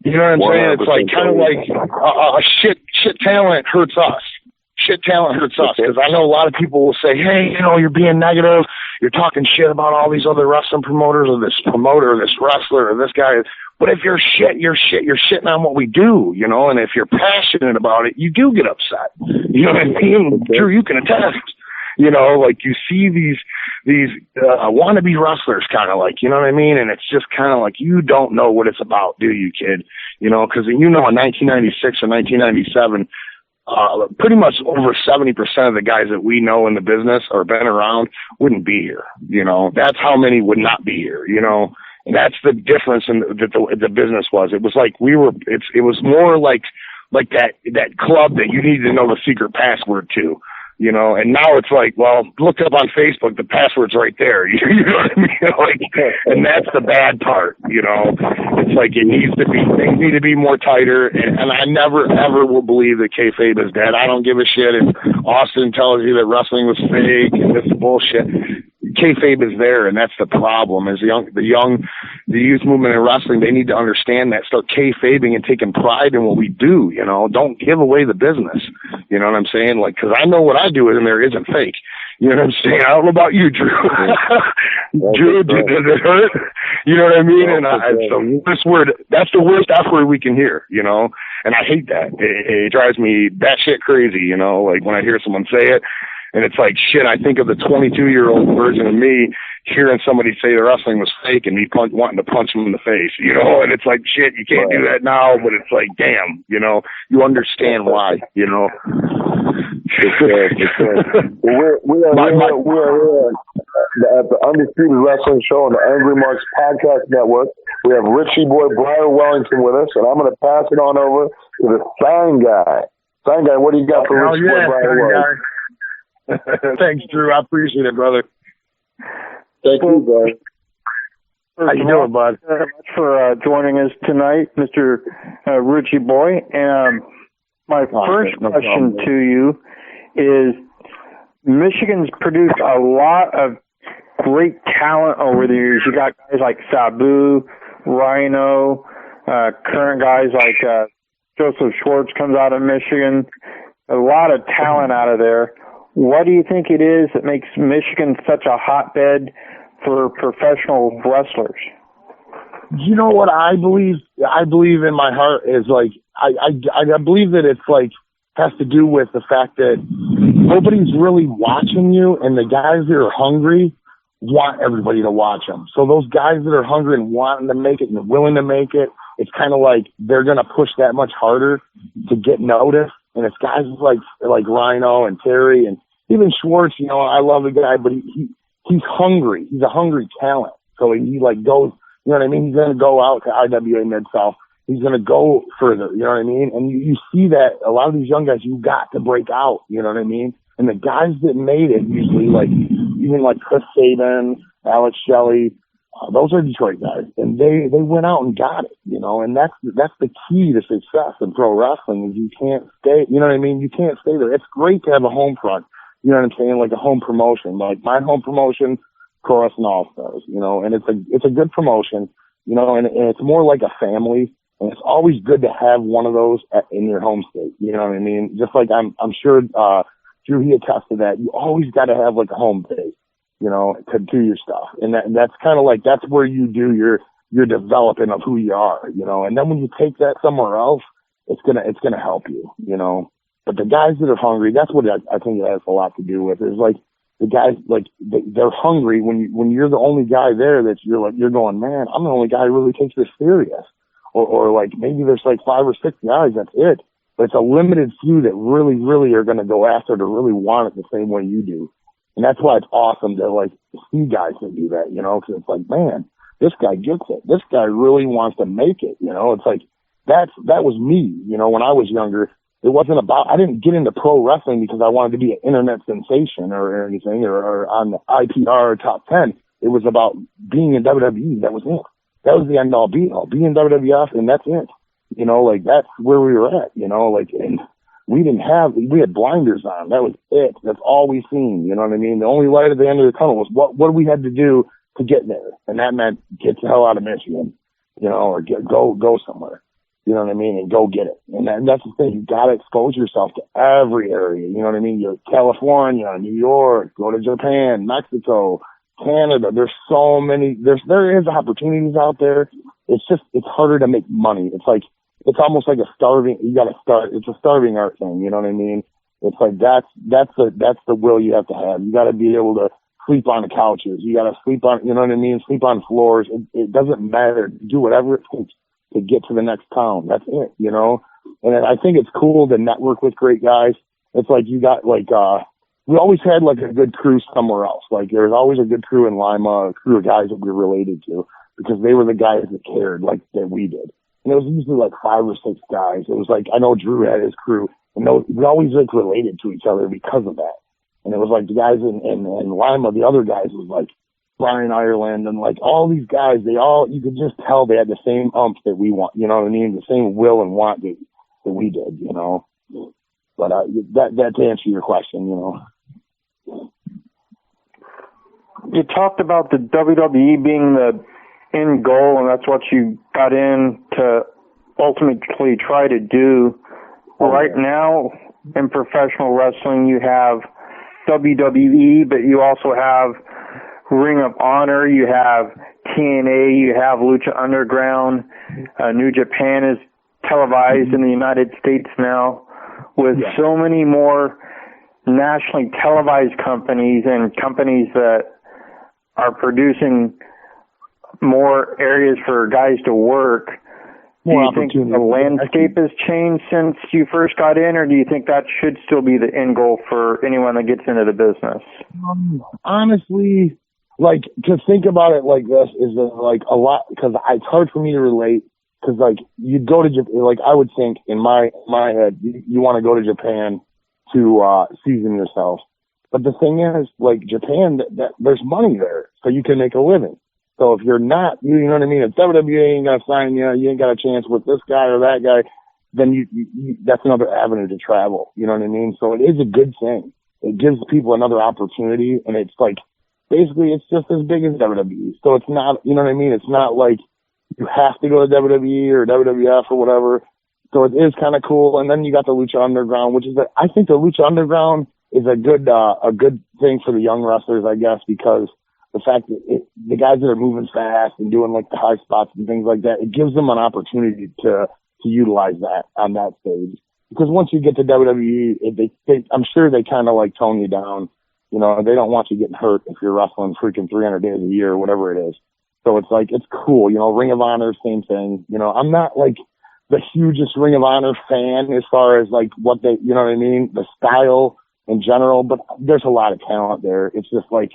You know what I'm saying? It's like kind of like shit talent hurts us. Shit talent hurts us because I know a lot of people will say, hey, you know, you're being negative. You're talking shit about all these other wrestling promoters or this promoter or this wrestler or this guy. But if you're shit, you're shitting on what we do, you know, and if you're passionate about it, you do get upset. You know what I mean? Drew, you can attest. You know, like you see these wannabe wrestlers kind of like, you know what I mean? And it's just kind of like, you don't know what it's about, do you, kid? You know, because you know in 1996 or 1997, pretty much over 70% of the guys that we know in the business or been around wouldn't be here. That's how many would not be here, and that's the difference in the business was. It was like it was more like that club that you need to know the secret password to. And now it's like, well, look up on Facebook, the password's right there. You know what I mean? And that's the bad part, It's like things need to be more tighter. And I never, ever will believe that kayfabe is dead. I don't give a shit if Austin tells you that wrestling was fake and this bullshit. Kayfabe is there, and that's the problem. Is the youth movement in wrestling, they need to understand that, start kayfabing and taking pride in what we do. Don't give away the business. You know what I'm saying? Like, because I know what I do in there isn't fake. You know what I'm saying? I don't know about you, Drew. Drew, does it hurt? You know what I mean? And that's the worst F word we can hear. And I hate that. It drives me batshit crazy. Like when I hear someone say it. And it's like, shit, I think of the 22-year-old version of me hearing somebody say the wrestling was fake and me wanting to punch them in the face, and it's like, shit, you can't do that now, but it's like, damn, you understand why, For sure. We are here at the Undisputed Wrestling Show on the Angry Marks Podcast Network. We have Richie Boy Breyer Wellington with us, and I'm going to pass it on over to the Sign Guy. Sign Guy, what do you got for Richie Boy Breyer Wellington? Thanks, Drew. I appreciate it, brother. Thank you, brother. How you doing, bud? Thank you very much for joining us tonight, Mr. Richie Boy. My first question to you is, Michigan's produced a lot of great talent over the years. You got guys like Sabu, Rhino, current guys like Joseph Schwartz comes out of Michigan. A lot of talent out of there. What do you think it is that makes Michigan such a hotbed for professional wrestlers? You know what I believe? I believe in my heart is like, I believe that it's like, has to do with the fact that nobody's really watching you, and the guys that are hungry want everybody to watch them. So those guys that are hungry and wanting to make it and willing to make it, it's kind of like they're going to push that much harder to get noticed. And it's guys like Rhino and Terry and even Schwartz. I love the guy, but he's hungry. He's a hungry talent. So he like goes, you know what I mean? He's going to go out to IWA Mid-South. He's going to go further, you know what I mean? And you see that a lot of these young guys, you got to break out, you know what I mean? And the guys that made it usually, like, even like Chris Sabin, Alex Shelley, those are Detroit guys. And they went out and got it, and that's the key to success in pro wrestling is you can't stay, you know what I mean? You can't stay there. It's great to have a home front, you know what I'm saying? Like a home promotion, like my home promotion, Pro Wrestling All-Stars, and it's a good promotion, and it's more like a family. And it's always good to have one of those in your home state. You know what I mean? Just like I'm sure, Drew, he attests to that. You always got to have like a home base, to do your stuff. And that's kind of like, that's where you do your developing of who you are, and then when you take that somewhere else, it's going to help you, but the guys that are hungry, that's what I think it has a lot to do with. Is like the guys, like they're hungry when you're the only guy there that you're going, man, I'm the only guy who really takes this serious. Or like maybe there's like 5 or 6 guys, that's it. But it's a limited few that really, really are going to go after to really want it the same way you do. And that's why it's awesome to like see guys that do that, because it's like, man, this guy gets it. This guy really wants to make it, It's like, that was me, when I was younger. It wasn't about, I didn't get into pro wrestling because I wanted to be an internet sensation or anything or on the IPR top 10. It was about being in WWE. That was it. That was the end all be all. Be in WWF and that's it. Like that's where we were at, and we had blinders on. That was it. That's all we seen. You know what I mean? The only light at the end of the tunnel was what we had to do to get there. And that meant get the hell out of Michigan, or go somewhere. You know what I mean? And go get it. And that's the thing. You got to expose yourself to every area. You know what I mean? You're California, New York, go to Japan, Mexico, Canada. There's so many, there is opportunities out there. It's harder to make money. It's almost like you got to start. It's a starving art thing. You know what I mean? It's like, that's the will you have to have. You got to be able to sleep on the couches. You got to sleep on, you know what I mean? Sleep on floors. It doesn't matter. Do whatever it takes to get to the next town. That's it, And I think it's cool to network with great guys. It's like you got like, we always had like a good crew somewhere else. Like there's always a good crew in Lima, a crew of guys that we were related to because they were the guys that cared like that we did. And it was usually like 5 or 6 guys. It was like, I know Drew had his crew and we always like related to each other because of that. And it was like the guys in Lima, the other guys was like Brian Ireland and like all these guys, you could just tell they had the same umph that we want, you know what I mean? The same will and want that we did, you know. But that to answer your question, you know. You talked about the WWE being the end goal, and that's what you got in to ultimately try to do. Right now in professional wrestling, you have WWE, but you also have Ring of Honor, you have TNA, you have Lucha Underground. New Japan is televised in the United States now with so many more nationally televised companies and companies that are producing more areas for guys to work. Do you think the landscape has changed since you first got in, or do you think that should still be the end goal for anyone that gets into the business? Honestly, like, to think about it like this is like a lot, because it's hard for me to relate, because like you'd go to Japan, like I would think in my head, you want to go to Japan to season yourself. But the thing is, like Japan, there's money there, so you can make a living. So if you're not, you know what I mean? If WWE ain't gonna sign you, you ain't got a chance with this guy or that guy, then you that's another avenue to travel. You know what I mean? So it is a good thing. It gives people another opportunity, and it's like basically it's just as big as WWE. So it's not, you know what I mean? It's not like you have to go to WWE or WWF or whatever. So it is kind of cool. And then you got the Lucha Underground, which is I think the Lucha Underground is a good thing for the young wrestlers, I guess, because the fact that the guys that are moving fast and doing like the high spots and things like that, it gives them an opportunity to utilize that on that stage. Because once you get to WWE, I'm sure they kind of like tone you down. You know, they don't want you getting hurt if you're wrestling freaking 300 days a year or whatever it is. So it's like, it's cool. You know, Ring of Honor, same thing. You know, I'm not like the hugest Ring of Honor fan as far as like what they, you know what I mean? The style in general, but there's a lot of talent there. It's just like,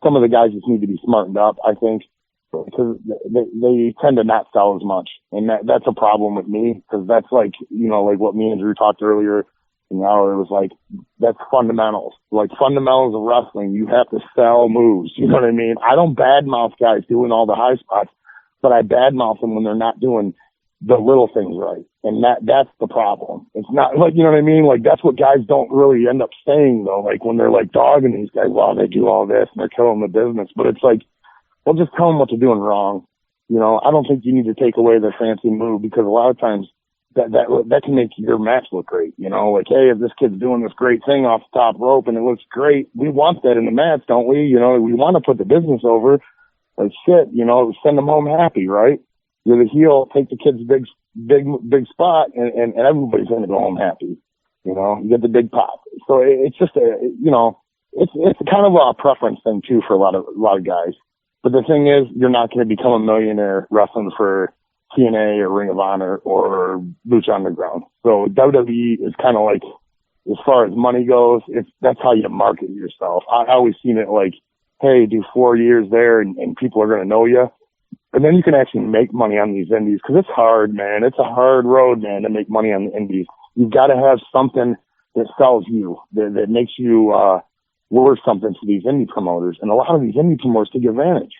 some of the guys just need to be smartened up, I think, because they tend to not sell as much. And that's a problem with me, because that's like, you know, like what me and Drew talked earlier in the hour, it was like, that's fundamentals. Like fundamentals of wrestling, you have to sell moves. You know what I mean? I don't badmouth guys doing all the high spots, but I badmouth them when they're not doing the little things right. And that's the problem. It's not like, you know what I mean? Like that's what guys don't really end up saying though. Like when they're like dogging these guys, well, they do all this and they're killing the business, but it's like, well, just tell them what they're doing wrong. You know, I don't think you need to take away their fancy move, because a lot of times that can make your match look great. You know, like, hey, if this kid's doing this great thing off the top rope and it looks great, we want that in the match, don't we? You know, we want to put the business over. Like shit, you know, send them home happy, right? You're the heel, take the kid's big spot, and everybody's going to go home happy. You know, you get the big pop. So it's just you know, it's kind of a preference thing too for a lot of guys. But the thing is, you're not going to become a millionaire wrestling for TNA or Ring of Honor or Lucha Underground. So WWE is kind of like, as far as money goes, that's how you market yourself. I always seen it like, hey, do 4 years there and people are going to know you. And then you can actually make money on these indies, because it's hard, man. It's a hard road, man, to make money on the indies. You've got to have something that sells you, that makes you worth something to these indie promoters. And a lot of these indie promoters take advantage,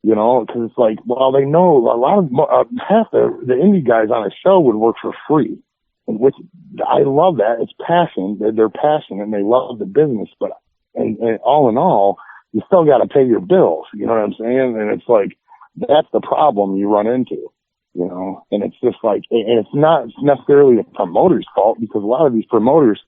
you know, because it's like, well, they know a lot of half the indie guys on a show would work for free, and which I love that. It's passion. They're passionate and they love the business, but and all in all, you still got to pay your bills. You know what I'm saying? And it's like, that's the problem you run into, you know, and it's just like, and it's not necessarily the promoter's fault, because a lot of these promoters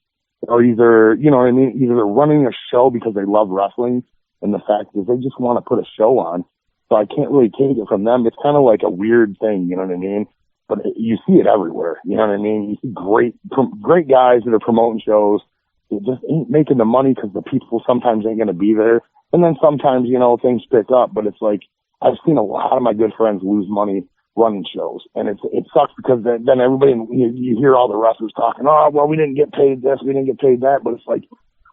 are either, you know what I mean, either they're running a show because they love wrestling, and the fact is they just want to put a show on. So I can't really take it from them. It's kind of like a weird thing, you know what I mean? But you see it everywhere, you know what I mean? You see great guys that are promoting shows that just ain't making the money because the people sometimes ain't going to be there. And then sometimes, you know, things pick up, but it's like, I've seen a lot of my good friends lose money running shows. And it sucks because then everybody, you hear all the wrestlers talking, oh, well, we didn't get paid this, we didn't get paid that. But it's like,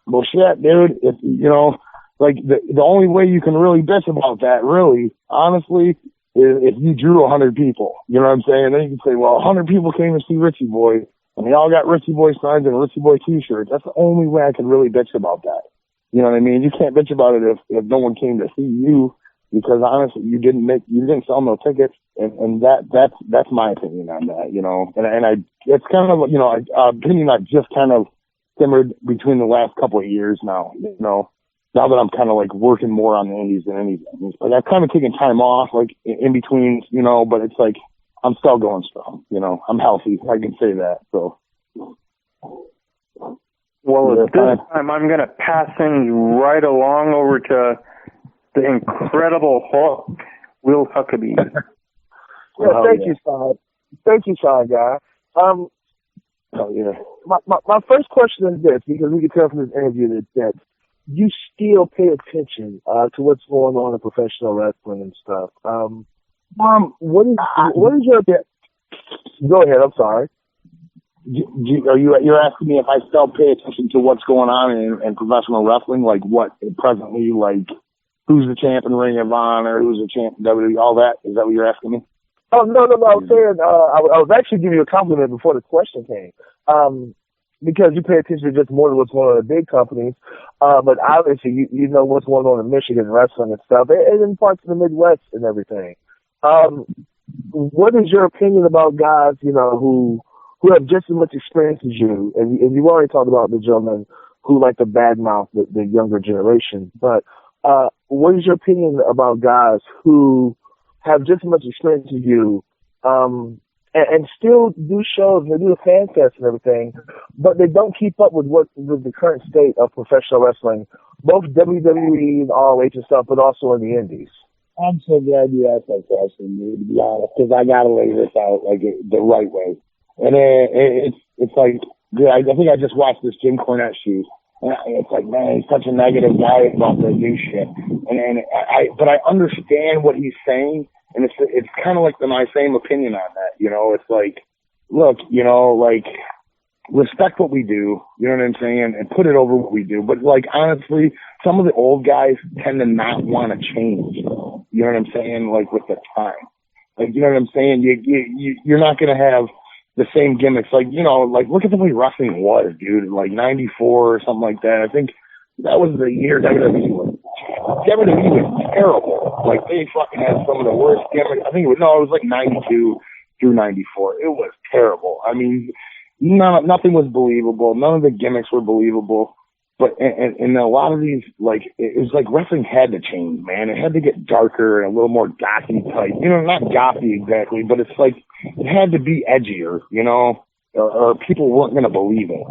well, shit, dude, if, you know, like the only way you can really bitch about that, really, honestly, is if you drew 100 people. You know what I'm saying? Then you can say, well, 100 people came to see Richie Boy, and they all got Richie Boy signs and Richie Boy t-shirts. That's the only way I can really bitch about that. You know what I mean? You can't bitch about it if no one came to see you, because honestly, you didn't sell no tickets, and that's my opinion on that, you know. And it's kind of, you know, opinion I just kind of simmered between the last couple of years now, you know. Now that I'm kind of like working more on the indies than anything. Like I've kind of taken time off, like in between, you know, but it's like I'm still going strong, you know. I'm healthy, I can say that. So. Well, at this time, I'm going to pass things right along over to the incredible Hulk, Will Huckabee. Thank you, Sean. Thank you, Sean, guy. My first question is this, because we can tell from this interview that you still pay attention to what's going on in professional wrestling and stuff. What is your? Go ahead. I'm sorry. You're asking me if I still pay attention to what's going on in professional wrestling, like what presently, like who's the champ in Ring of Honor, who's the champ in WWE, all that? Is that what you're asking me? Oh, no. I was saying, I was actually giving you a compliment before the question came. Because you pay attention to just more to what's going on in the big companies. But obviously you know what's going on in Michigan wrestling and stuff, and in parts of the Midwest and everything. What is your opinion about guys, you know, who have just as much experience as you? And you've already talked about the gentlemen who like to badmouth the younger generation. But what is your opinion about guys who have just as much experience as you, and still do shows and they do the fan fest and everything, but they don't keep up with the current state of professional wrestling, both WWE and ROH and stuff, but also in the indies? I'm so glad you asked that question, dude, to be honest, because I gotta lay this out like the right way. And it's like, dude, I think I just watched this Jim Cornette shoot. And it's like, man, he's such a negative guy about the new shit. But I understand what he's saying. And it's kind of like my same opinion on that, you know. It's like, look, you know, like, respect what we do, you know what I'm saying, and put it over what we do. But, like, honestly, some of the old guys tend to not want to change, you know what I'm saying, like, with the time. Like, you know what I'm saying? You're not going to have the same gimmicks. Like, you know, like, look at the way wrestling was, dude, like 94 or something like that. I think that was the year WWE was terrible. Like, they fucking had some of the worst gimmicks. I think it was like 92 through 94. It was terrible. I mean, nothing was believable. None of the gimmicks were believable. But, and a lot of these, like, it was like wrestling had to change, man. It had to get darker and a little more gothy type. You know, not gothy exactly, but it's like, it had to be edgier, you know, or people weren't going to believe it.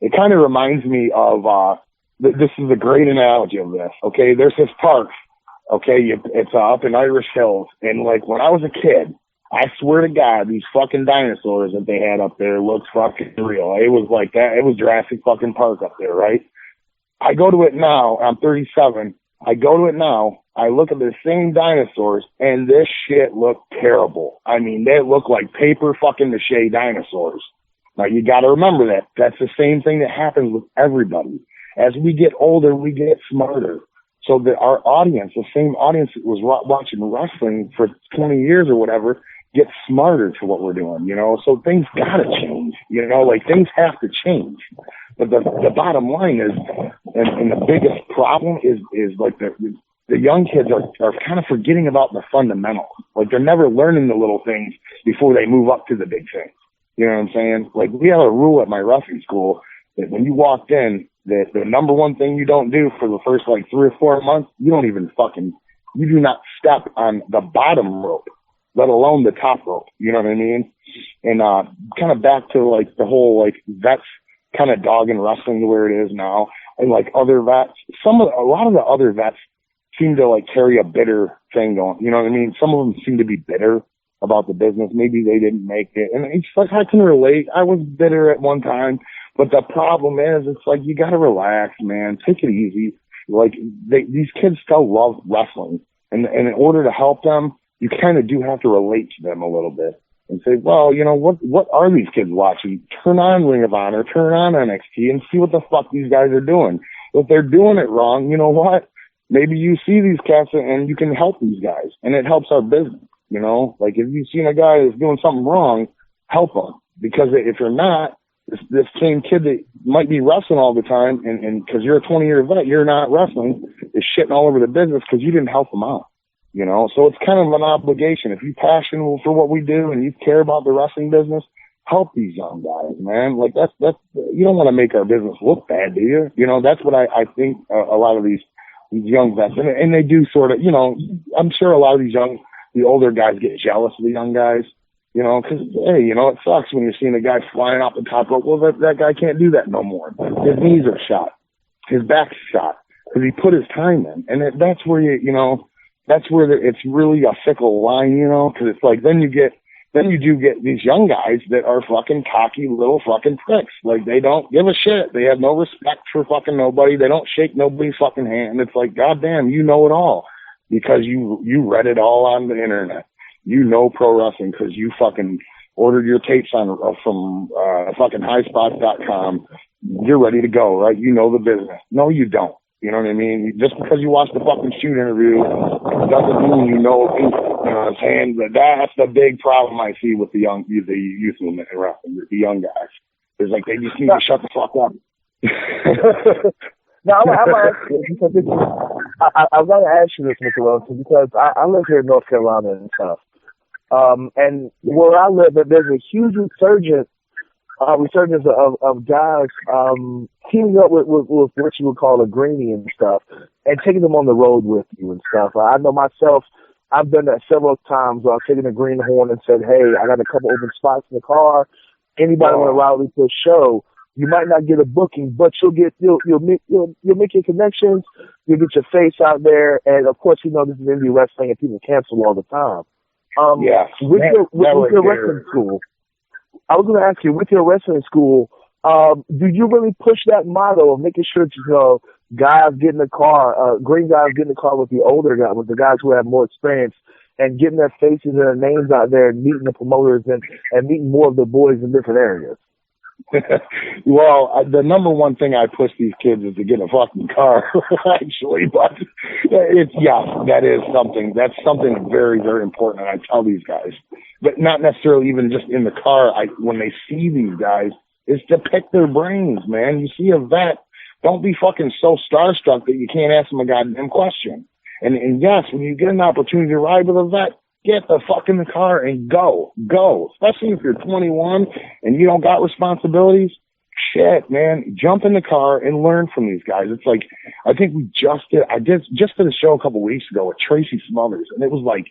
It kind of reminds me of, this is a great analogy of this, okay? There's this park, okay? It's up in Irish Hills. And, like, when I was a kid, I swear to God, these fucking dinosaurs that they had up there looked fucking real. It was like that. It was Jurassic fucking Park up there, right? I go to it now. I'm 37. I go to it now. I look at the same dinosaurs, and this shit looked terrible. I mean, they look like paper fucking mache dinosaurs. Now, you got to remember that. That's the same thing that happens with everybody. As we get older, we get smarter. So that our audience, the same audience that was watching wrestling for 20 years or whatever, gets smarter to what we're doing, you know? So things got to change, you know? Like, things have to change. But the bottom line is, and the biggest problem is like the young kids are kind of forgetting about the fundamentals. Like, they're never learning the little things before they move up to the big things. You know what I'm saying? Like, we have a rule at my wrestling school that when you walked in, that the number one thing you don't do for the first, like, 3 or 4 months, you do not step on the bottom rope, let alone the top rope. You know what I mean? And kind of back to, like, the whole, like, vets kind of dogging wrestling to where it is now. And, like, other vets, a lot of the other vets seem to, like, carry a bitter thing going. You know what I mean? Some of them seem to be bitter about the business. Maybe they didn't make it. And it's like, I can relate. I was bitter at one time. But the problem is, it's like, you got to relax, man. Take it easy. Like, these kids still love wrestling. And in order to help them, you kind of do have to relate to them a little bit and say, well, you know, what are these kids watching? Turn on Ring of Honor, turn on NXT, and see what the fuck these guys are doing. If they're doing it wrong, you know what? Maybe you see these cats and you can help these guys, and it helps our business, you know? Like, if you've seen a guy that's doing something wrong, help him. Because if you're not, this same kid that might be wrestling all the time, and because you're a 20-year vet, you're not wrestling, is shitting all over the business because you didn't help him out, you know? So it's kind of an obligation. If you're passionate for what we do and you care about the wrestling business, help these young guys, man. Like, that's you don't want to make our business look bad, do you? You know, that's what I think a lot of these young vets, and they do sort of, you know, I'm sure a lot of the older guys get jealous of the young guys, you know, because, hey, you know, it sucks when you're seeing a guy flying off the top rope. Well, that guy can't do that no more. His knees are shot. His back's shot because he put his time in. And that's where that's where it's really a fickle line, you know, because it's like then you do get these young guys that are fucking cocky little fucking pricks. Like, they don't give a shit. They have no respect for fucking nobody. They don't shake nobody's fucking hand. It's like, goddamn, you know it all because you read it all on the internet. You know pro wrestling because you fucking ordered your tapes from fucking highspots.com. You're ready to go, right? You know the business. No, you don't. You know what I mean? Just because you watched the fucking shoot interview doesn't mean you know what I'm saying? But that's the big problem I see with the youth movement in wrestling, the young guys. It's like they just need to shut the fuck up. Now, I'm asking because I was going to ask you this, Mr. Wellington, because I live here in North Carolina and stuff. And where I live, there's a huge resurgence of guys teaming up with what you would call a greenie and stuff, and taking them on the road with you and stuff. I know myself, I've done that several times where I've taken a greenhorn and said, hey, I got a couple open spots in the car. Anybody want to ride me to a show? You might not get a booking, but you'll make your connections. You'll get your face out there, and of course, you know this is indie wrestling, and people cancel all the time. With your wrestling school, I was going to ask you, with your wrestling school, do you really push that motto of making sure guys get in the car, green guys get in the car with the older guys, with the guys who have more experience, and getting their faces and their names out there, and meeting the promoters and meeting more of the boys in different areas? Well, the number one thing I push these kids is to get a fucking car, actually. But that's something very, very important. And I tell these guys, but not necessarily even just in the car. When they see these guys, is to pick their brains, man. You see a vet, don't be fucking so starstruck that you can't ask them a goddamn question. And yes, when you get an opportunity to ride with a vet, get the fuck in the car and go. Especially if you're 21 and you don't got responsibilities. Shit, man, jump in the car and learn from these guys. It's like, I think I did a show a couple weeks ago with Tracy Smothers, and it was like,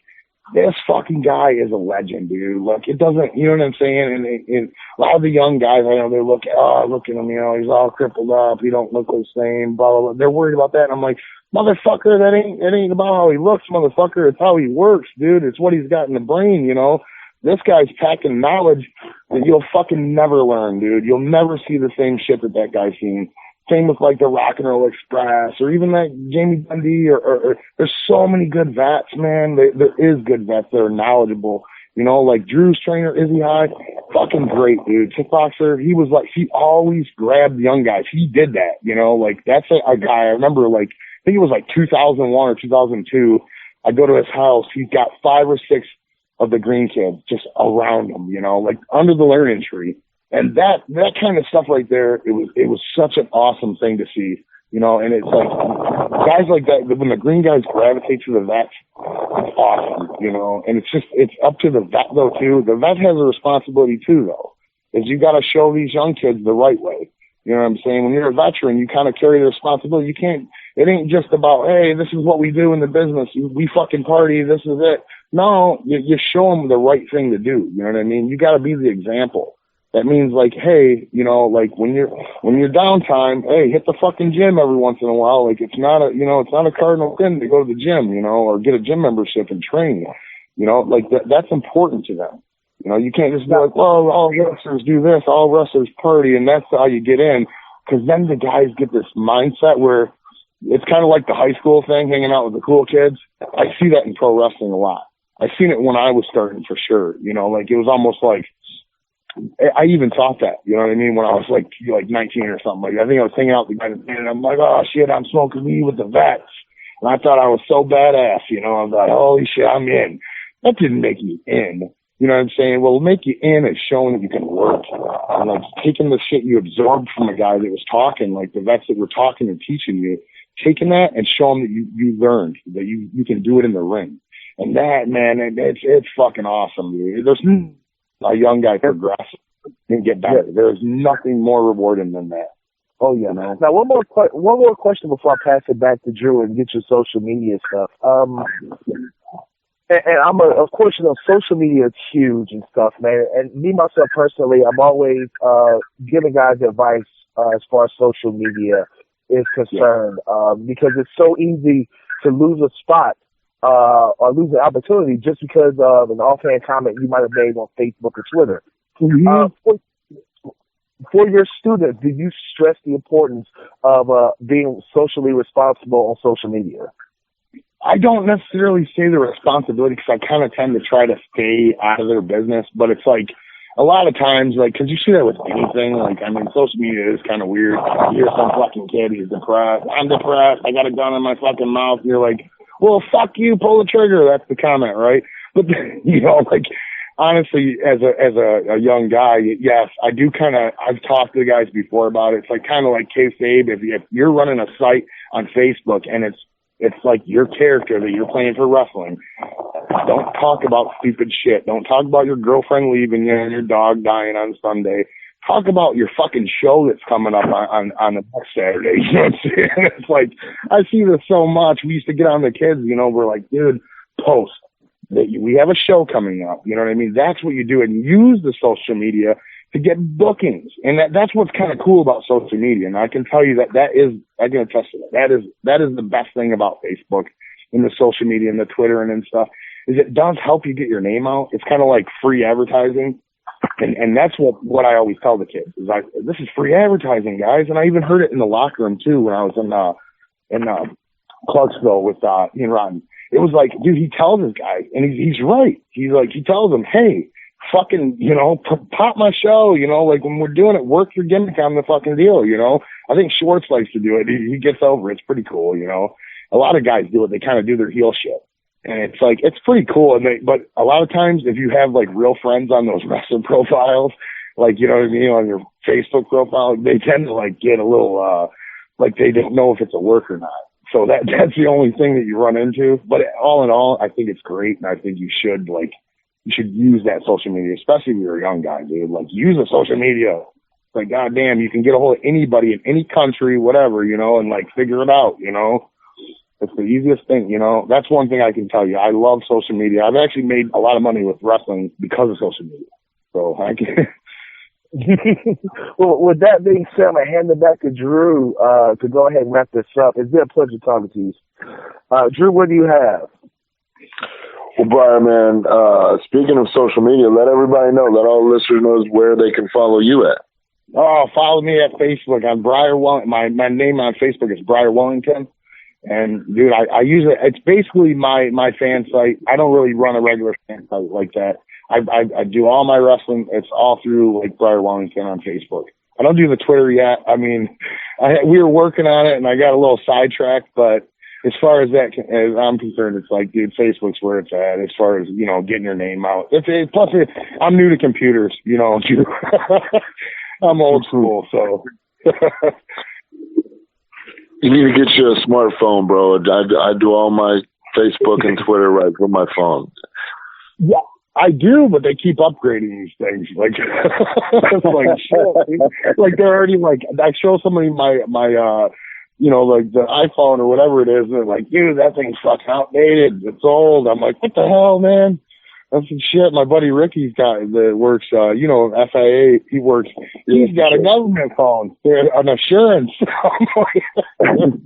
this fucking guy is a legend, dude. Like, it doesn't, you know what I'm saying? And a lot of the young guys, I know, they look at him, you know, he's all crippled up, he don't look the same, blah, blah, blah. They're worried about that. And I'm like, motherfucker, it ain't about how he looks, motherfucker. It's how he works, dude. It's what he's got in the brain, you know? This guy's packing knowledge that you'll fucking never learn, dude. You'll never see the same shit that guy's seen. Same with like the Rock and Roll Express or even like Jamie Dundee or there's so many good vets, man. There is good vets that are knowledgeable. You know, like Drew's trainer, Izzy High, fucking great, dude. Kickboxer, he always grabbed young guys. He did that, you know, like that's a guy I remember, like, I think it was like 2001 or 2002. I go to his house. He's got 5 or 6 of the green kids just around him, you know, like under the learning tree. And that kind of stuff right there, it was such an awesome thing to see, you know, and it's like guys like that, when the green guys gravitate to the vets, it's awesome, you know, and it's up to the vet though too. The vet has a responsibility too though, is you got to show these young kids the right way. You know what I'm saying? When you're a veteran, you kind of carry the responsibility. It ain't just about, hey, this is what we do in the business. We fucking party. This is it. No, you show them the right thing to do. You know what I mean? You got to be the example. That means like, hey, you know, like when you're downtime, hey, hit the fucking gym every once in a while. Like it's not a cardinal sin to go to the gym, you know, or get a gym membership and train. You know, like that's important to them. You know, you can't just be like, well, all wrestlers do this, all wrestlers party, and that's how you get in. Because then the guys get this mindset where it's kind of like the high school thing, hanging out with the cool kids. I see that in pro wrestling a lot. I seen it when I was starting for sure. You know, like it was almost like, I even thought that, you know what I mean? When I was like 19 or something. Like, I think I was hanging out with the guys and I'm like, oh shit, I'm smoking weed with the vets. And I thought I was so badass, you know, I was like, holy shit, I'm in. That didn't make me in. You know what I'm saying? Well, make you in is showing that you can work. And like taking the shit you absorbed from a guy that was talking, like the vets that were talking and teaching you, taking that and showing that you learned, that you can do it in the ring. And that, man, it's fucking awesome, dude. There's a young guy progress and get better. Yeah. There's nothing more rewarding than that. Oh yeah, man. Now one more question before I pass it back to Drew and get your social media stuff. And I'm of course, you know, social media is huge and stuff, man. And me myself personally, I'm always giving guys advice as far as social media is concerned, because it's so easy to lose a spot or lose an opportunity just because of an offhand comment you might have made on Facebook or Twitter. Mm-hmm. For your students, do you stress the importance of being socially responsible on social media? I don't necessarily say the responsibility because I kind of tend to try to stay out of their business, but it's like a lot of times, like, because you see that with anything, like, I mean, social media is kind of weird. You hear some fucking kid, he's depressed. I'm depressed. I got a gun in my fucking mouth. And you're like, well, fuck you, pull the trigger. That's the comment, right? But, you know, like, honestly, as a young guy, yes, I do kind of, I've talked to the guys before about it. It's like kind of like kayfabe. If you're running a site on Facebook and it's like your character that you're playing for wrestling, don't talk about stupid shit. Don't talk about your girlfriend leaving you and your dog dying on Sunday. Talk about your fucking show that's coming up on the next Saturday. You know what I'm saying? It's like, I see this so much. We used to get on the kids, you know, we're like, dude, post that we have a show coming up. You know what I mean? That's what you do, and use the social media to get bookings. And that's what's kind of cool about social media. And I can tell you that is, I can attest to that. That is the best thing about Facebook and the social media and the Twitter and stuff, is it does help you get your name out. It's kind of like free advertising. And that's what I always tell the kids is like, this is free advertising, guys. And I even heard it in the locker room too, when I was in Clarksville with, Ian Rotten. It was like, dude, he tells his guys, and he's right. He's like, he tells them, hey, fucking, you know, pop my show, you know, like when we're doing it, work your gimmick on the fucking deal, you know. I think Schwartz likes to do it. He gets over it. It's pretty cool, you know. A lot of guys do it. They kind of do their heel shit. And it's like, it's pretty cool. But a lot of times if you have like real friends on those wrestler profiles, like, you know what I mean, on your Facebook profile, they tend to like get a little, like they don't know if it's a work or not. So that's the only thing that you run into. But all in all, I think it's great. And I think you should use that social media, especially if you're a young guy, dude. Like, use the social media. Like, goddamn, you can get a hold of anybody in any country, whatever, you know, and like figure it out, you know. It's the easiest thing, you know. That's one thing I can tell you. I love social media. I've actually made a lot of money with wrestling because of social media. So I can. Well, with that being said, I'm going to hand it back to Drew to go ahead and wrap this up. It's been a pleasure talking to you. Drew, what do you have? Well, Breyer, man, speaking of social media, let everybody know, let all the listeners know where they can follow you at. Oh, follow me at Facebook on Breyer Wellington. My name on Facebook is Breyer Wellington. And, dude, I use it. It's basically my fan site. I don't really run a regular fan site like that. I do all my wrestling. It's all through, like, Breyer Wellington on Facebook. I don't do the Twitter yet. I mean, we were working on it, and I got a little sidetracked. But as far as that, as I'm concerned, it's like, dude, Facebook's where it's at as far as, you know, getting your name out. Plus, I'm new to computers, you know. I'm old school, so. You need to get you a smartphone, bro. I do all my Facebook and Twitter right from my phone. Yeah, I do, but they keep upgrading these things. Like, it's like shit. Like they're already like, I show somebody my you know, like the iPhone or whatever it is, and they're like, dude, that thing's fucking outdated. It's old. I'm like, what the hell, man? That's some shit. My buddy Ricky's got that works, you know, FIA. He works. He's got a government phone, an assurance. I'm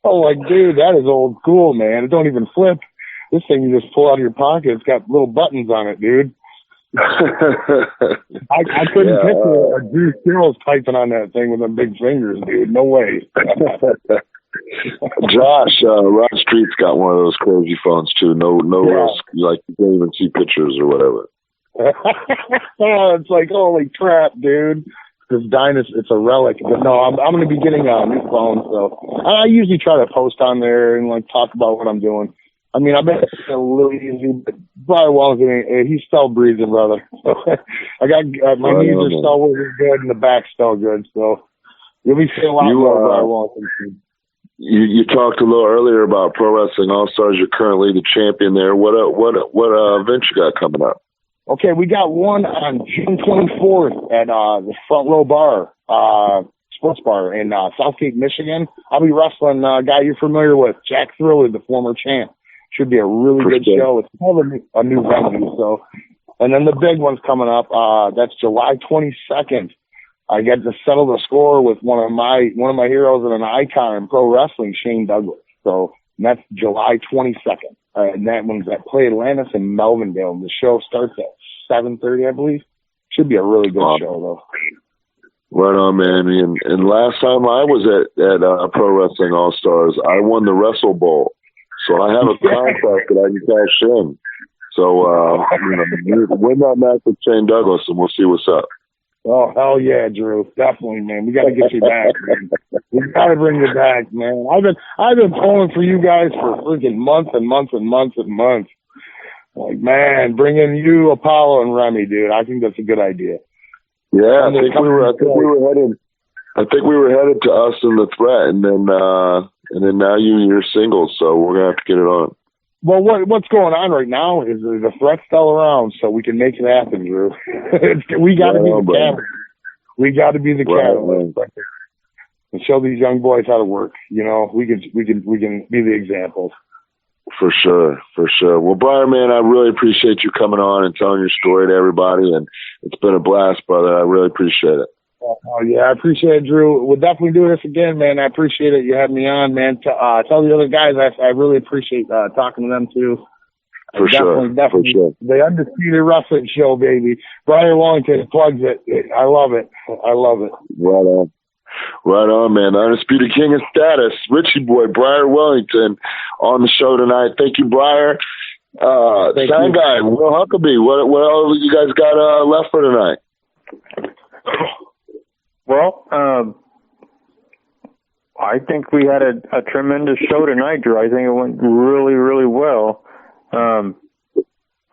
like, dude, that is old school, man. It don't even flip. This thing you just pull out of your pocket. It's got little buttons on it, dude. I couldn't picture Drew Stills typing on that thing with them big fingers, dude. No way. Josh, Rod Street's got one of those crazy phones too. No risk. Like you can't even see pictures or whatever. It's like, holy crap, dude. This Dynasty, it's a relic. But no, I'm going to be getting a new phone. So I usually try to post on there and like talk about what I'm doing. I mean, I bet it's a little easy, but Breyer Wellington, he's still breathing, brother. I got my knees are still working good and the back's still good. So you'll be seeing a lot more Breyer Wellington. You talked a little earlier about Pro Wrestling All Stars. You're currently the champion there. What event you got coming up? Okay, we got one on June 24th at the Front Row Bar, sports bar in Southgate, Michigan. I'll be wrestling a guy you're familiar with, Jack Thriller, the former champ. Should be a really good show. It's kind of a new venue. So, and then the big one's coming up. That's July 22nd. I get to settle the score with one of my heroes and an icon in pro wrestling, Shane Douglas. So that's July 22nd. And that one's at Play Atlantis in Melvindale. The show starts at 7:30, I believe. Should be a really good show, though. Right on, man. And last time I was at Pro Wrestling All Stars, I won the Wrestle Bowl. So I have a contract that I can cash in. So, win that match with Shane Douglas, and we'll see what's up. Oh, hell yeah, Drew. Definitely, man. We got to get you back, man. We got to bring you back, man. I've been pulling for you guys for freaking months and months and months and months. Like, man, bring in you, Apollo, and Remy, dude. I think that's a good idea. Yeah, I think we were headed to Us and the Threat, and then now you're singles, so we're gonna have to get it on. Well, what's going on right now is the Threat's still around, so we can make it happen, Drew. We got to be the catalyst. We got to be the catalyst and show these young boys how to work. You know, we can be the examples. For sure. Well, Breyer, man, I really appreciate you coming on and telling your story to everybody, and it's been a blast, brother. I really appreciate it. Oh, yeah, I appreciate it, Drew. We'll definitely do this again, man. I appreciate it. You had me on, man. Tell the other guys I really appreciate talking to them, too. For sure. The Undisputed Wrestling Show, baby. Breyer Wellington plugs it. I love it. Right on, man. The Undisputed King of Status, Richie Boy, Breyer Wellington, on the show tonight. Thank you, Breyer. Sound guy, Will Huckabee. What else you guys got left for tonight? Well, I think we had a tremendous show tonight, Drew. I think it went really, really well. I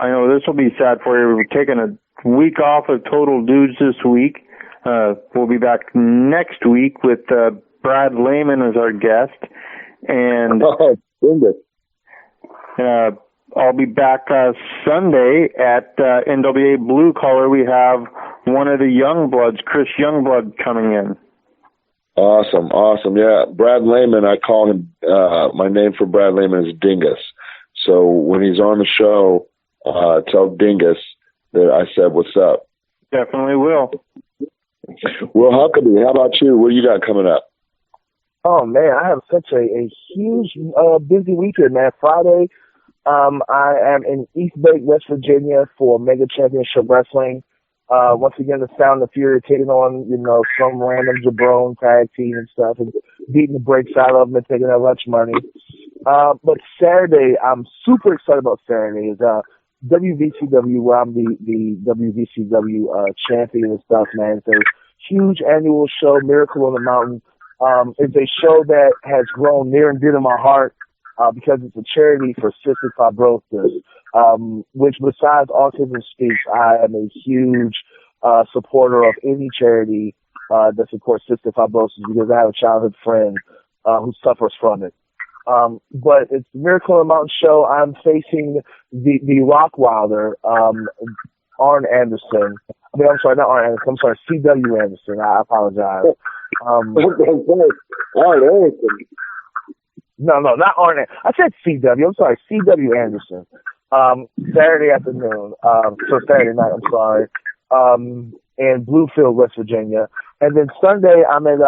know this will be sad for you. We're taking a week off of Total Dudes this week. We'll be back next week with Brad Lehman as our guest. And I'll be back Sunday at NWA Blue Collar. We have one of the Youngbloods, Chris Youngblood, coming in. Awesome. Yeah, Brad Lehman, I call him, my name for Brad Lehman is Dingus. So when he's on the show, tell Dingus that I said what's up. Definitely will. Well, Huckabee, how about you? What do you got coming up? Oh, man, I have such a huge, busy weekend, man. Friday, I am in East Bay, West Virginia for Mega Championship Wrestling. Once again, the Sound of Fury taking on, some random jabron tag team and stuff and beating the brakes out of them and taking their lunch money. But Saturday, I'm super excited about Saturday. Is WVCW, where I'm the WVCW champion and stuff, man. It's a huge annual show, Miracle on the Mountain. It's a show that has grown near and dear to my heart because it's a charity for cystic fibrosis, which besides Autism Speaks, I am a huge supporter of any charity that supports cystic fibrosis because I have a childhood friend who suffers from it. But it's the Miracle on the Mountain show. I'm facing the Rockwilder, Arn Anderson. I'm sorry, not Arn Anderson. I'm sorry, C.W. Anderson. I apologize. Arn Anderson. No, not Arn Anderson. I said C.W. I'm sorry, C.W. Anderson. Saturday afternoon. So Saturday night, I'm sorry. In Bluefield, West Virginia. And then Sunday, I'm at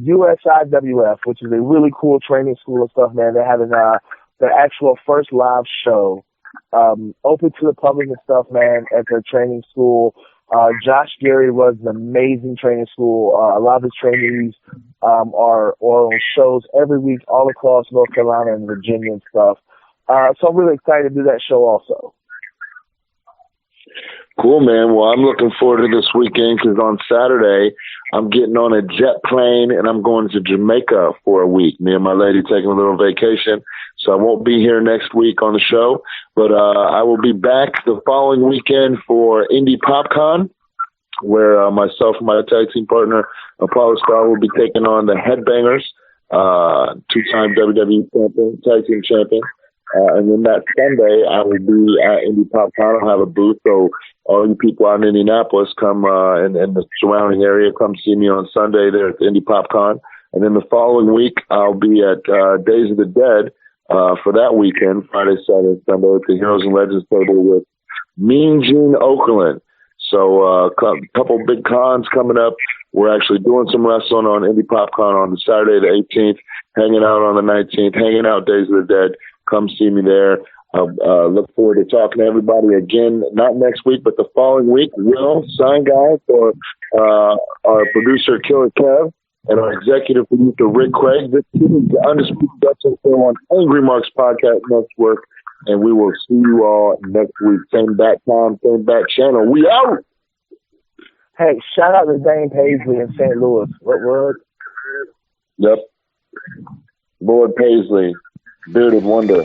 USIWF, which is a really cool training school and stuff, man. They're having their actual first live show, open to the public and stuff, man, at their training school. Josh Gary runs an amazing training school. A lot of his trainees are on shows every week all across North Carolina and Virginia and stuff. So I'm really excited to do that show also. Cool, man. Well, I'm looking forward to this weekend because on Saturday I'm getting on a jet plane and I'm going to Jamaica for a week. Me and my lady taking a little vacation. So I won't be here next week on the show, but I will be back the following weekend for Indie PopCon, where myself and my tag team partner, Apollo Star, will be taking on the Headbangers, two-time WWE champion, tag team champion. And then that Sunday, I will be at Indie PopCon. I'll have a booth, so all you people out in Indianapolis, come and the surrounding area, come see me on Sunday there at the Indie PopCon. And then the following week, I'll be at Days of the Dead for that weekend, Friday, Saturday, Sunday, at the Heroes and Legends table with Mean Gene Okerlund. So a couple big cons coming up. We're actually doing some wrestling on Indie PopCon on the Saturday the 18th, hanging out on the 19th, hanging out Days of the Dead. Come see me there. Look forward to talking to everybody again, not next week, but the following week. Will, sign guy for our producer, Killer Kev, and our executive producer, Rick Craig. This is the Undisputed Wrestling Show on Angry Marks Podcast Network, and we will see you all next week. Same bat time, same bat channel. We out! Hey, shout out to Dane Paisley in St. Louis. What word? Yep. Lord Paisley. Bearded Wonder.